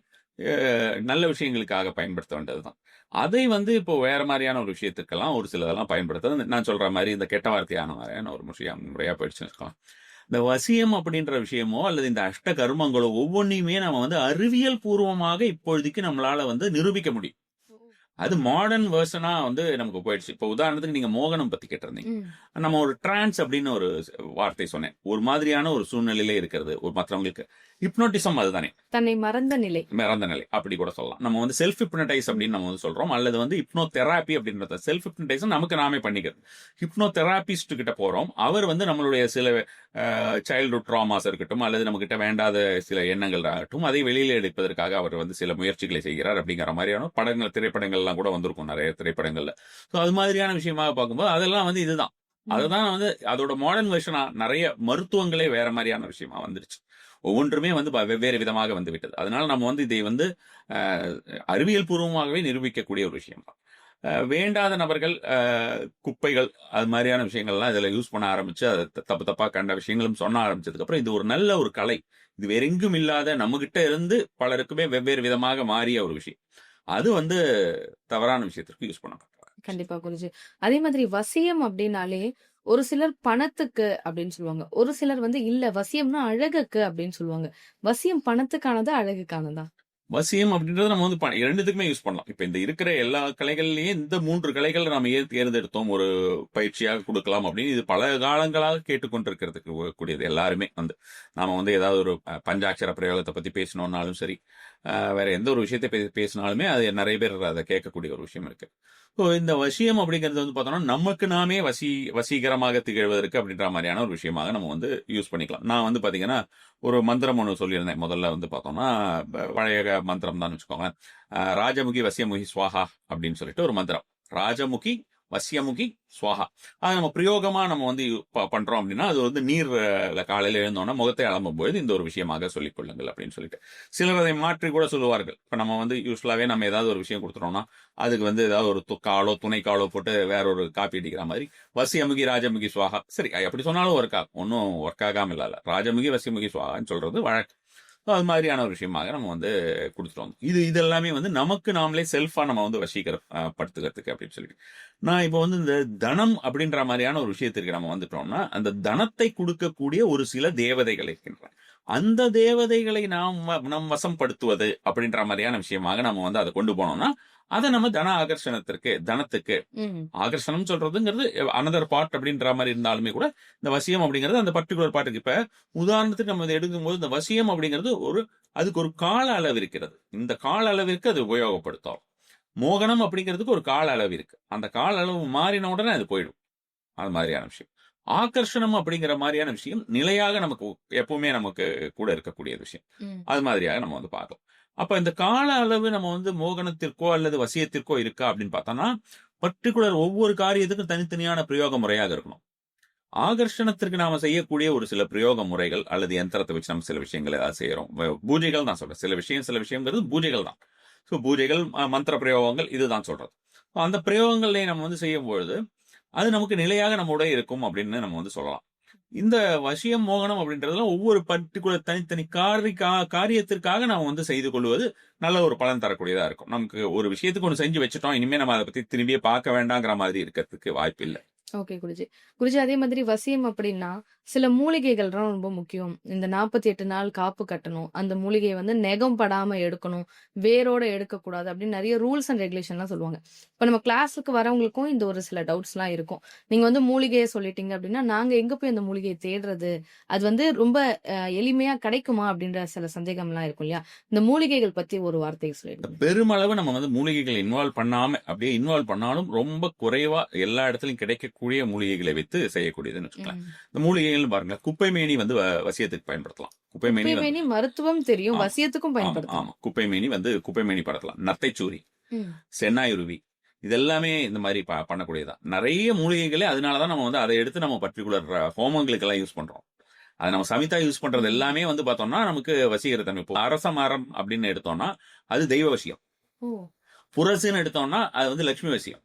நல்ல விஷயங்களுக்காக பயன்படுத்த வேண்டியதுதான். அதை வந்து இப்போ வேற மாதிரியான ஒரு விஷயத்துக்கெல்லாம் ஒரு சிலதெல்லாம் பயன்படுத்த, நான் சொல்ற மாதிரி இந்த கெட்ட வார்த்தையான மாதிரியான ஒரு முறையா போயிடுச்சுன்னு இருக்கலாம். இந்த வசியம் அப்படின்ற விஷயமோ அல்லது இந்த அஷ்ட கர்மங்களோ ஒவ்வொன்றையுமே நம்ம வந்து அறிவியல் பூர்வமாக இப்பொழுதைக்கு நம்மளால வந்து நிரூபிக்க முடியும். அது மாடர்ன் வேர்ஷனா வந்து நமக்கு போயிடுச்சு. இப்போ உதாரணத்துக்கு நீங்க மோகனம் பத்தி கேட்டிருந்தீங்க. நம்ம ஒரு டிரான்ஸ் அப்படின்னு ஒரு வார்த்தை சொன்னேன். ஒரு மாதிரியான ஒரு சூழ்நிலையிலே இருக்கிறது ஒரு மற்றவங்களுக்கு. ஹிப்னோட்டிசம் அதுதானே, தன்னை மறந்த நிலை அப்படி கூட சொல்லலாம். நம்ம வந்து செல்ஃப் ஹிப்னடைஸ் அப்படின்னு நம்ம வந்து சொல்றோம், அல்லது வந்து ஹிப்னோ தெராப்பி அப்படின்றத. செல்ஃப் ஹிப்னடைஸ் நமக்கு நாமே பண்ணிக்கிறது. ஹிப்னோ தெராபிஸ்ட் கிட்ட போறோம், அவர் வந்து நம்மளுடைய சில சைல்ட்ஹுட் ட்ராமாஸ் இருக்கட்டும் அல்லது நம்ம கிட்ட வேண்டாத சில எண்ணங்கள் ஆகட்டும் அதை வெளியில எடுப்பதற்காக அவர் வந்து சில முயற்சிகளை செய்கிறார் அப்படிங்கிற மாதிரியான படங்கள், திரைப்படங்கள் எல்லாம் கூட வந்திருக்கும் நிறைய திரைப்படங்கள்ல. ஸோ அது மாதிரியான விஷயமாக பார்க்கும்போது அதெல்லாம் வந்து இதுதான். அதுதான் வந்து அதோட மாடர்ன் வெர்ஷனா நிறைய மருத்துவங்களே வேற மாதிரியான விஷயமா வந்துருச்சு. ஒவ்வொன்றுமே வந்து வெவ்வேறு விதமாக வந்து விட்டது. அதனால நம்ம வந்து இதை வந்து அறிவியல் பூர்வமாகவே நிரூபிக்கக்கூடிய ஒரு விஷயம் தான். வேண்டாத நபர்கள், குப்பைகள், அது மாதிரியான விஷயங்கள்லாம் இதில் யூஸ் பண்ண ஆரம்பிச்சு அதை தப்பு தப்பா கண்ட விஷயங்களும் சொன்ன ஆரம்பிச்சதுக்கு அப்புறம் இது ஒரு நல்ல ஒரு கலை. இது வேற எங்கும் இல்லாத நம்மகிட்ட இருந்து பலருக்குமே வெவ்வேறு விதமாக மாறிய ஒரு விஷயம். அது வந்து தவறான விஷயத்திற்கு யூஸ் பண்ணப்பட்ட விஷயம். கண்டிப்பா குருஜி. அதே மாதிரி வசியம் அப்படின்னாலே ஒரு சிலர் பணத்துக்கு அப்படின்னு சொல்லுவாங்க. ஒரு சிலர் வந்து இல்ல வசியம்னா அழகுக்கு அப்படின்னு சொல்லுவாங்க. வசியம் பணத்துக்கானதா? அழகுக்கானதா? வசியம் அப்படின்றது நம்ம வந்து 2த்துக்குமே யூஸ் பண்ணலாம். இப்ப இந்த இருக்கிற எல்லா கலைகள்லயே இந்த 3 கலைகள் நாம ஏன் தேர்ந்தெடுத்தோம் ஒரு பயிற்சியாக கொடுக்கலாம் அப்படின்னு இது பல காலங்களாக கேட்டுக்கொண்டிருக்கிறதுக்கு கூடியது. எல்லாருமே வந்து நாம வந்து ஏதாவது ஒரு பஞ்சாட்சர பிரயோகத்தை பத்தி பேசணும்னாலும் சரி, வேற எந்த ஒரு விஷயத்தை பேசினாலுமே அது நிறைய பேர் அதை கேட்கக்கூடிய ஒரு விஷயம் இருக்கு. ஸோ இந்த வசியம் அப்படிங்கிறது வந்து பார்த்தோம்னா நமக்கு நாமே வசீகரமாக திகழ்வதற்கு அப்படின்ற மாதிரியான ஒரு விஷயமாக நம்ம வந்து யூஸ் பண்ணிக்கலாம். நான் வந்து பாத்தீங்கன்னா ஒரு மந்திரம் ஒன்று சொல்லியிருந்தேன். முதல்ல வந்து பார்த்தோம்னா பழைய மந்திரம் தான் வச்சுக்கோங்க. ராஜமுகி வசியமுகி ஸ்வாஹா அப்படின்னு சொல்லிட்டு ஒரு மந்திரம். ராஜமுகி வசியமுகி ஸ்வாஹா. அது நம்ம பிரயோகமா நம்ம வந்து பண்றோம் அப்படின்னா அது வந்து நீர் காலையில எழுந்தோம்னா முகத்தை அலம்பும்போது இந்த ஒரு விஷயமாக சொல்லிக் கொள்ளுங்கள் அப்படின்னு சொல்லிட்டு சிலர் அதை மாற்றி கூட சொல்லுவார்கள். இப்ப நம்ம வந்து யூஸ்வலாவே நம்ம ஏதாவது ஒரு விஷயம் கொடுத்துட்டோம்னா அதுக்கு வந்து ஏதாவது ஒரு காலோ துணை காலோ போட்டு வேற ஒரு காப்பி அடிக்கிற மாதிரி வசியமுகி ராஜமுகி சுவாகா. சரி, அப்படி சொன்னாலும் ஒர்க் ஆகும். ஒன்றும் ஒர்க் ஆகாம இல்ல. ராஜமுகி வசியமுகி சுவாகான்னு சொல்றது வழக்கு. அது மாதிரியான ஒரு விஷயமாக நம்ம வந்து கொடுத்துட்டோம். இது எல்லாமே வந்து நமக்கு நாமளே செல்ஃபா நம்ம வந்து படுத்துக்கிறதுக்கு அப்படின்னு சொல்லிட்டு நான் இப்போ வந்து இந்த தனம் அப்படின்ற மாதிரியான ஒரு விஷயத்திற்கு நம்ம வந்துட்டோம்னா அந்த தனத்தை கொடுக்கக்கூடிய ஒரு சில தேவதைகள் இருக்கின்றன. அந்த தேவதைகளை நம் வசப்படுத்துவது அப்படின்ற மாதிரியான விஷயமாக நம்ம வந்து அதை கொண்டு போனோம்னா அதை நம்ம தனத்துக்கு ஆகர்ஷணம் சொல்றதுங்கிறது அனதர் பார்ட் அப்படின்ற மாதிரி இருந்தாலுமே கூட இந்த வசியம் அப்படிங்கிறது அந்த பர்டிகுலர் பார்ட்டுக்கு இப்ப உதாரணத்துக்கு நம்ம இதை எடுக்கும்போது இந்த வசியம் அப்படிங்கிறது அதுக்கு ஒரு கால அளவு இருக்கிறது. இந்த கால அளவிற்கு அது உபயோகப்படுத்தும். மோகனம் அப்படிங்கிறதுக்கு ஒரு கால அளவு இருக்கு. அந்த கால அளவு மாறின உடனே அது போயிடும். அது மாதிரியான விஷயம். ஆகர்ஷணம் அப்படிங்கிற மாதிரியான விஷயம் நிலையாக நமக்கு எப்பவுமே நமக்கு கூட இருக்கக்கூடிய விஷயம். அது மாதிரியாக நம்ம வந்து பார்த்தோம். அப்ப இந்த கால அளவு நம்ம வந்து மோகனத்திற்கோ அல்லது வசியத்திற்கோ இருக்கா அப்படின்னு பார்த்தோம்னா பர்டிகுலர் ஒவ்வொரு காரியத்துக்கும் தனித்தனியான பிரயோக முறையாக இருக்கணும். ஆகர்ஷணத்திற்கு நாம செய்யக்கூடிய ஒரு சில பிரயோக முறைகள் அல்லது யந்திரத்தை வச்சு நம்ம சில விஷயங்கள் ஏதாவது செய்யறோம். பூஜைகள் தான் சொல்றேன். சில விஷயங்கிறது பூஜைகள் தான். ஸோ பூஜைகள், மந்திர பிரயோகங்கள் இதுதான் சொல்றது. அந்த பிரயோகங்களை நம்ம வந்து செய்யும் பொழுது அது நமக்கு நிலையாக நம்மோட இருக்கும் அப்படின்னு நம்ம வந்து சொல்லலாம். இந்த வசியம் மோகனம் அப்படின்றதுலாம் ஒவ்வொரு பர்டிகுலர் தனித்தனி காரியத்திற்காக நாம வந்து செய்து கொள்வது நல்ல ஒரு பலன் தரக்கூடியதா இருக்கும். நமக்கு ஒரு விஷயத்துக்கு ஒன்று செஞ்சு வச்சுட்டோம், இனிமே நம்ம அதை பத்தி திரும்பியே பார்க்க வேண்டாங்கிற மாதிரி இருக்கிறதுக்கு வாய்ப்பு இல்லை. ஓகே குருஜி. குருஜி அதே மாதிரி வசியம் அப்படின்னா, சில மூலிகைகள்லாம் ரொம்ப முக்கியம். இந்த 48 நாள் காப்பு கட்டணும். அந்த மூலிகைய வந்து நெகம் படாம எடுக்கணும். வேரோட எடுக்கக்கூடாது அப்படின்னு நெறைய ரூல்ஸ் அண்ட் ரெகுலேஷன்லாம் சொல்லுவாங்க. இப்ப நம்ம கிளாஸுக்கு வரவங்களுக்கும் இந்த ஒரு சில டவுட்ஸ்லாம் இருக்கும். நீங்க வந்து மூலிகைய சொல்லிட்டீங்க அப்படின்னா, நாங்க எங்க போய் அந்த மூலிகைய தேடுறது? அது வந்து ரொம்ப எளிமையா கிடைக்குமா? அப்படின்ற சில சந்தேகம்லாம் இருக்கும் இல்லையா? இந்த மூலிகைகள் பத்தி ஒரு வார்த்தை சொல்லிடுங்க. பெருமளவு நம்ம வந்து மூலிகைகளை அப்படியே இன்வால்வ் பண்ணாலும் ரொம்ப குறைவா எல்லா இடத்துலயும் கிடைக்கக்கூடிய மூலிகைகளை வைத்து செய்யக்கூடியதுன்னு வச்சுக்கலாம். இந்த மூலிகைகள் பாருங்க, குப்பைமேனி வந்து வசியத்துக்கு பயன்படுத்தலாம். குப்பைமேனி மருத்துவம் தெரியும், வசியத்துக்கும் பயன்படுத்தலாம். ஆமா, குப்பைமேனி படுத்தலாம். நத்தைச்சூரி, சென்னாயுருவி இதெல்லாமே இந்த மாதிரி பண்ணக்கூடியதான். நிறைய மூலிகைகளே அதனாலதான் நம்ம வந்து அதை எடுத்து நம்ம பர்டிகுலர் ஹோமங்களுக்கு எல்லாம் யூஸ் பண்றோம். அதை நம்ம சமிதா யூஸ் பண்றது எல்லாமே வந்து பார்த்தோம்னா நமக்கு வசீகரத்தன்மை. இப்போ அரச மரம் அப்படின்னு எடுத்தோம்னா அது தெய்வ வசியம். புரசுன்னு எடுத்தோம்னா அது வந்து லட்சுமி வசியம்.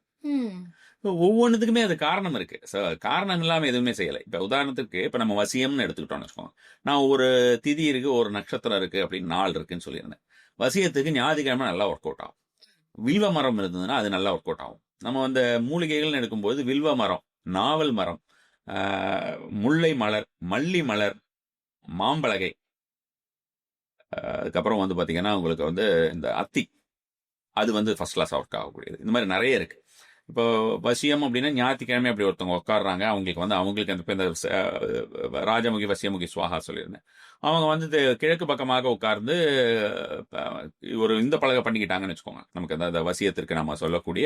ஒவ்வொன்றுத்துக்குமே அது காரணம் இருக்கு. காரணம் இல்லாம எதுவுமே செய்யலை. இப்ப உதாரணத்துக்கு இப்ப நம்ம வசியம்னு எடுத்துக்கிட்டோம்னு வச்சுக்கோங்க. நான் ஒரு திதி இருக்கு, ஒரு நட்சத்திரம் இருக்கு அப்படின்னு நாள் இருக்குன்னு சொல்லியிருந்தேன். வசியத்துக்கு ஞாயிற்றுக்கிழமை நல்லா ஒர்க் அவுட் ஆகும். வில்வ மரம் இருந்ததுன்னா அது நல்லா ஒர்க் அவுட் ஆகும். நம்ம அந்த மூலிகைகள்னு எடுக்கும்போது வில்வ மரம், நாவல் மரம், முல்லை மலர், மல்லி மலர், மாம்பலகை, அதுக்கப்புறம் வந்து பாத்தீங்கன்னா உங்களுக்கு வந்து இந்த அத்தி, அது வந்து ஃபர்ஸ்ட் கிளாஸ் ஒர்க் ஆகக்கூடியது. இந்த மாதிரி நிறைய இருக்கு. இப்போ வசியம் அப்படின்னா ஞாயிற்றுக்கிழமை அப்படி ஒருத்தவங்க உட்காடுறாங்க, அவங்களுக்கு அந்த ராஜமுகி வசியமுகி சுவாகா சொல்லியிருந்தேன். அவங்க வந்து கிழக்கு பக்கமாக உட்கார்ந்து ஒரு இந்த பலகை பண்ணிக்கிட்டாங்கன்னு வச்சுக்கோங்க. நமக்கு அந்த வசியத்திற்கு நம்ம சொல்லக்கூடிய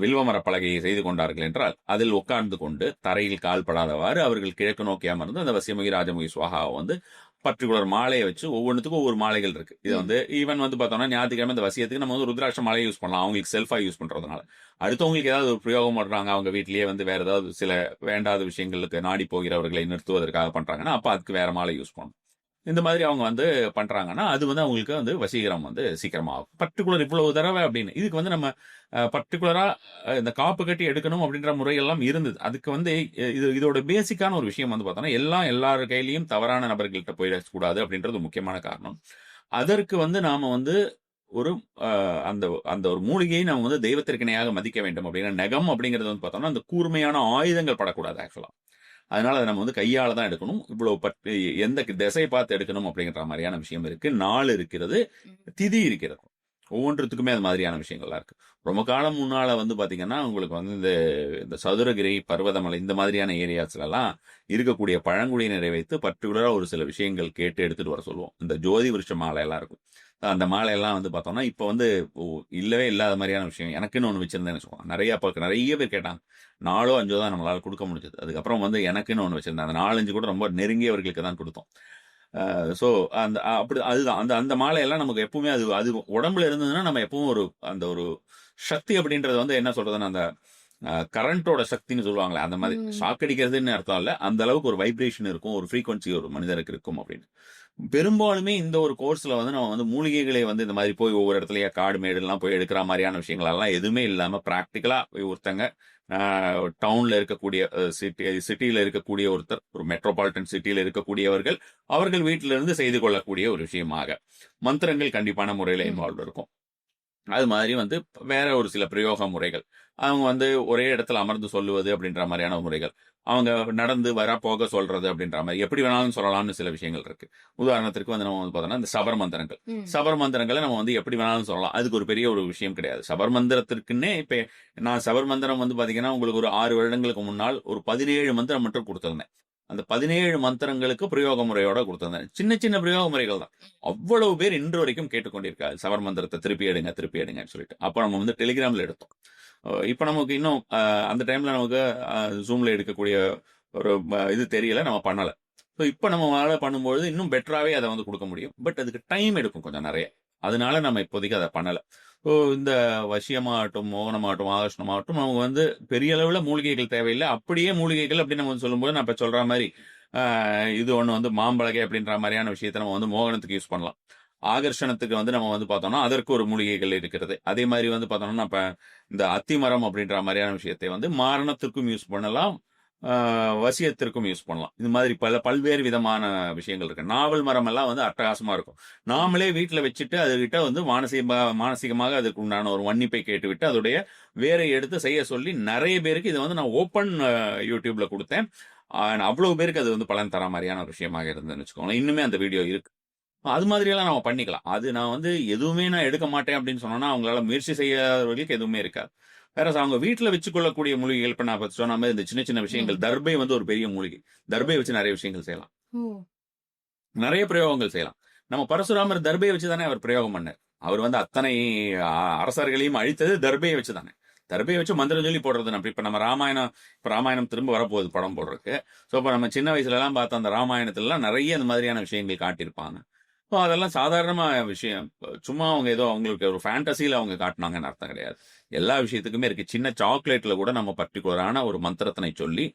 வில்வமர பலகையை செய்து கொண்டார்கள் என்றால் அதில் உட்கார்ந்து கொண்டு தரையில் கால்படாதவாறு அவர்கள் கிழக்கு நோக்கி அமர்ந்து அந்த வசியமுகி ராஜமுகி சுவாகாவை வந்து பர்டிகுலர் மாலையை வச்சு ஒவ்வொன்றுத்துக்கும் ஒவ்வொரு மாலைகள் இருக்கு. இது வந்து ஈவன் வந்து பார்த்தோம்னா ஞாயிற்றுக்கிழமை இந்த வசியத்துக்கு நம்ம வந்து ருத்ராட்ச மாலையை யூஸ் பண்ணலாம், அவங்களுக்கு செல்ஃபா யூஸ் பண்றதுனால. அடுத்தவங்களுக்கு ஏதாவது ஒரு பிரயோகம் பண்றாங்க, அவங்க வீட்லயே வந்து வேற ஏதாவது சில வேண்டாத விஷயங்களுக்கு நாடி போகிறவர்களை நிறுத்துவதற்காக பண்றாங்கன்னா அப்ப அதுக்கு வேற மாலை யூஸ் பண்ணணும். இந்த மாதிரி அவங்க வந்து பண்றாங்கன்னா, அது வந்து அவங்களுக்கு வந்து வசீகரம் வந்து சீக்கிரமா ஆகும். பர்ட்டிகுலர் இவ்வளவு தடவை அப்படின்னு. இதுக்கு வந்து நம்ம பர்ட்டிகுலரா இந்த காப்பு கட்டி எடுக்கணும் அப்படின்ற முறையெல்லாம் இருந்தது. அதுக்கு வந்து இதோட பேசிக்கான ஒரு விஷயம் வந்து பார்த்தோம்னா, எல்லாம் எல்லார் கையிலயும் தவறான நபர்கள்ட்ட போயிடக்கூடாது அப்படின்றது ஒரு முக்கியமான காரணம். அதற்கு வந்து நாம வந்து ஒரு அ அந்த அந்த ஒரு மூலிகையை நம்ம வந்து தெய்வத்திற்கு இணையாக மதிக்க வேண்டும் அப்படின்னா, நெகம் அப்படிங்கிறது வந்து பார்த்தோம்னா, அந்த கூர்மையான ஆயுதங்கள் படக்கூடாது ஆக்சுவலா. அதனால அத நம்ம வந்து கையால தான் எடுக்கணும். இவ்வளவு எந்த திசை பார்த்து எடுக்கணும் அப்படிங்கிற மாரியான விஷயம் இருக்கு. நாள் இருக்கிறது, திதி இருக்கிறது. ஒவ்வொன்றுத்துக்குமே அது மாதிரியான விஷயங்கள்லாம் இருக்கு. ரொம்ப காலம் முன்னால வந்து பார்த்தீங்கன்னா, உங்களுக்கு வந்து இந்த இந்த சதுரகிரி, பர்வதமலை இந்த மாதிரியான ஏரியாஸ்லலாம் இருக்கக்கூடிய பழங்குடியினரை வைத்து பர்ட்டிகுலரா ஒரு சில விஷயங்கள் கேட்டு எடுத்துட்டு வர சொல்லுவோம். இந்த ஜோதி விருட்ச மாலைலாம் இருக்கும். அந்த மாலையெல்லாம் வந்து பார்த்தோம்னா, இப்ப வந்து ஒ இல்லவே இல்லாத மாரியான விஷயம். எனக்குன்னு ஒண்ணு வச்சிருந்தேன்னு வச்சுக்கோங்க. நெறைய பேர் கேட்டாங்க. 4ஓ 5ஓ தான் நம்மளால குடுக்க முடிஞ்சது. அதுக்கப்புறம் வந்து எனக்குன்னு ஒண்ணு வச்சிருந்தேன். அந்த 4, 5 கூட ரொம்ப நெருங்கியவர்களுக்கு தான் குடுத்தோம். ஸோ அந்த அப்படி அதுதான். அந்த அந்த மாலையெல்லாம் நமக்கு எப்பவுமே அது அது உடம்புல இருந்ததுன்னா, நம்ம எப்பவும் அந்த ஒரு சக்தி அப்படின்றது வந்து என்ன சொல்றதுன்னா, அந்த கரண்ட்டோட சக்தின்னு சொல்லுவாங்கல்ல, அந்த மாதிரி ம். ஷாக் அடிக்கிறதுன்னு அர்த்தம் இல்ல. அந்த அளவுக்கு ஒரு வைப்ரேஷன் இருக்கும். ஒரு ஃப்ரீக்வென்சி ஒரு மனிதருக்கு இருக்கும் அப்படின்னு. பெரும்பாலுமே இந்த ஒரு கோர்ஸ்ல வந்து நம்ம வந்து மூலிகைகளை வந்து இந்த மாதிரி போய் ஒவ்வொரு இடத்துலயா காடு மேடுலாம் போய் எடுக்கிற மாரியான விஷயங்களெல்லாம் எதுவுமே இல்லாம பிராக்டிகலா ஒருத்தங்க அ டவுன்ல இருக்கக்கூடிய சிட்டியில இருக்கக்கூடிய ஒருத்தர், ஒரு மெட்ரோபாலிட்டன் சிட்டியில இருக்கக்கூடியவர்கள், அவர்கள் வீட்டிலிருந்து இருந்து செய்து கொள்ளக்கூடிய ஒரு விஷயமாக. மந்திரங்கள் கண்டிப்பான முறையில ம். இன்வால்வ் இருக்கும். அது மாதிரி வந்து வேற ஒரு சில பிரயோக முறைகள். அவங்க வந்து ஒரே இடத்துல அமர்ந்து சொல்லுவது அப்படின்ற மாரியான முறைகள். அவங்க நடந்து வர, போக சொல்றது அப்படின்ற மாரி. எப்படி வேணாலும் சொல்லலாம்னு சில விஷயங்கள் இருக்கு. உதாரணத்திற்கு வந்து நம்ம வந்து பார்த்தோம்னா, இந்த சபர் மந்திரங்கள். ம். சபர் மந்திரங்கள நம்ம வந்து எப்படி வேணாலும் சொல்லலாம். அதுக்கு ஒரு பெரிய ஒரு விஷயம் கிடையாது. சபர் மந்திரத்திற்குன்னே இப்ப நான் சபர் மந்திரம் வந்து பார்த்தீங்கன்னா, உங்களுக்கு ஒரு 6 வருடங்களுக்கு முன்னால் ஒரு 17 மந்திரம் மட்டும் குடுத்திருந்தேன். அந்த 17 மந்திரங்களுக்கு பிரயோக முறையோட குடுத்திருந்தேன். சின்ன சின்ன பிரயோக முறைகள் தான். அவ்வளவு பேர் இன்று வரைக்கும் கேட்டுக்கொண்டிருக்காங்க. சபர் மந்திரத்த திருப்பி எடுங்க, திருப்பி எடுங்கன்னு சொல்லிட்டு. அப்ப நம்ம வந்து டெலிகிராம்ல எடுத்தோம். இப்ப நமக்கு இன்னும் அந்த டைம்ல நமக்கு Zoomல எடுக்கக்கூடிய ஒரு இது தெரியல. நம்ம பண்ணல. ஸோ இப்ப நம்மளால பண்ணும்பொழுது இன்னும் பெட்டராவே அத வந்து குடுக்க முடியும். பட் அதுக்கு டைம் எடுக்கும் கொஞ்சம் நெறைய. அதனால நம்ம இப்போதைக்கு அத பண்ணல. ஸோ இந்த வசியமாகட்டும், மோகனமாகட்டும், ஆகர்ஷணமாகட்டும் நமக்கு வந்து பெரிய அளவுல மூலிகைகள் தேவையில்ல. அப்படியே மூலிகைகள் அப்படின்னு நம்ம சொல்லும்போது நான் இப்ப சொல்ற மாரி, அ இது ஒண்ணு வந்து மாம்பலகை அப்படின்ற மாரியான விஷயத்த நம்ம வந்து மோகனத்துக்கு யூஸ் பண்ணலாம். ஆகர்ஷணத்துக்கு வந்து நம்ம வந்து பார்த்தோம்னா, அதற்கு ஒரு மூலிகைகள் இருக்கிறது. அதே மாரி வந்து பார்த்தோம்னா, இப்ப இந்த அத்திமரம் அப்படின்ற மாரியான விஷயத்தை வந்து மாரணத்திற்கும் யூஸ் பண்ணலாம். ஆ வசியத்திற்கும் யூஸ் பண்ணலாம். இது மாதிரி பல்வேறு விதமான விஷயங்கள் இருக்கு. நாவல் மரம் எல்லாம் வந்து அட்டகாசமா இருக்கும். நாமளே வீட்ல வச்சுட்டு அதுகிட்ட வந்து மானசீகமாக அதற்கு உண்டான ஒரு மன்னிப்பை கேட்டுவிட்டு, அதோடைய வேரை எடுத்து செய்ய சொல்லி நெறைய பேருக்கு இத வந்து நான் ஓப்பன் YouTubeல குடுத்தேன். அவ்வளவு பேருக்கு அது வந்து பலன் தர மாரியான ஒரு விஷயமாக இருந்ததுன்னு வச்சுக்கோங்களேன். இன்னுமே அந்த வீடியோ இருக்கு. அது மாதிரியெல்லாம் நம்ம பண்ணிக்கலாம். அது நான் வந்து எதுவுமே நான் எடுக்க மாட்டேன் அப்படின்னு சொன்னோம்னா, அவங்களால முயற்சி செய்யாதவர்களுக்கு எதுவுமே இருக்காது. வேறஸ் அவங்க வீட்ல வச்சுக்கொள்ளக்கூடிய மூலிகைகள் இப்ப நான் இப்ப சொன்ன மாரி இந்த சின்ன சின்ன விஷயங்கள், ம். தர்பை வந்து ஒரு பெரிய மூலிகை. தர்பைய வச்சு நெறைய விஷயங்கள் செய்யலாம். ஓ! நெறைய பிரயோகங்கள் செய்யலாம். நம்ம பரசுராமர் தர்பைய வச்சு தானே அவர் பிரயோகம் பண்ணார். அவர் வந்து அத்தனை அரசர்களையும் அழித்தது தர்பைய வச்சு தானே. தர்பைய வச்சு மந்திரம் சொல்லி போடுறது இப்ப நம்ம ராமாயணம் திரும்ப வரப்போகுது படம் போடுறதுக்கு. ஸோ, இப்ப நம்ம சின்ன வயசுலலாம் பார்த்த அந்த ராமாயணத்துலலாம் நெறைய இந்த மாதிரியான விஷயங்கள் காட்டியிருப்பாங்க. ஸோ, அதெல்லாம் சாதாரணமா விஷயம். சும்மா அவங்க ஏதோ அவங்களுக்கு ஒரு ஃபேண்டஸில அவங்க காட்டுனாங்கன்னு அர்த்தம் கிடையாது. எல்லா விஷயத்துக்குமே இருக்கு. சின்ன சாக்லேட்ல கூட நம்ம பர்ட்டிகுலரான ஒரு மந்திரத்தினை சொல்லி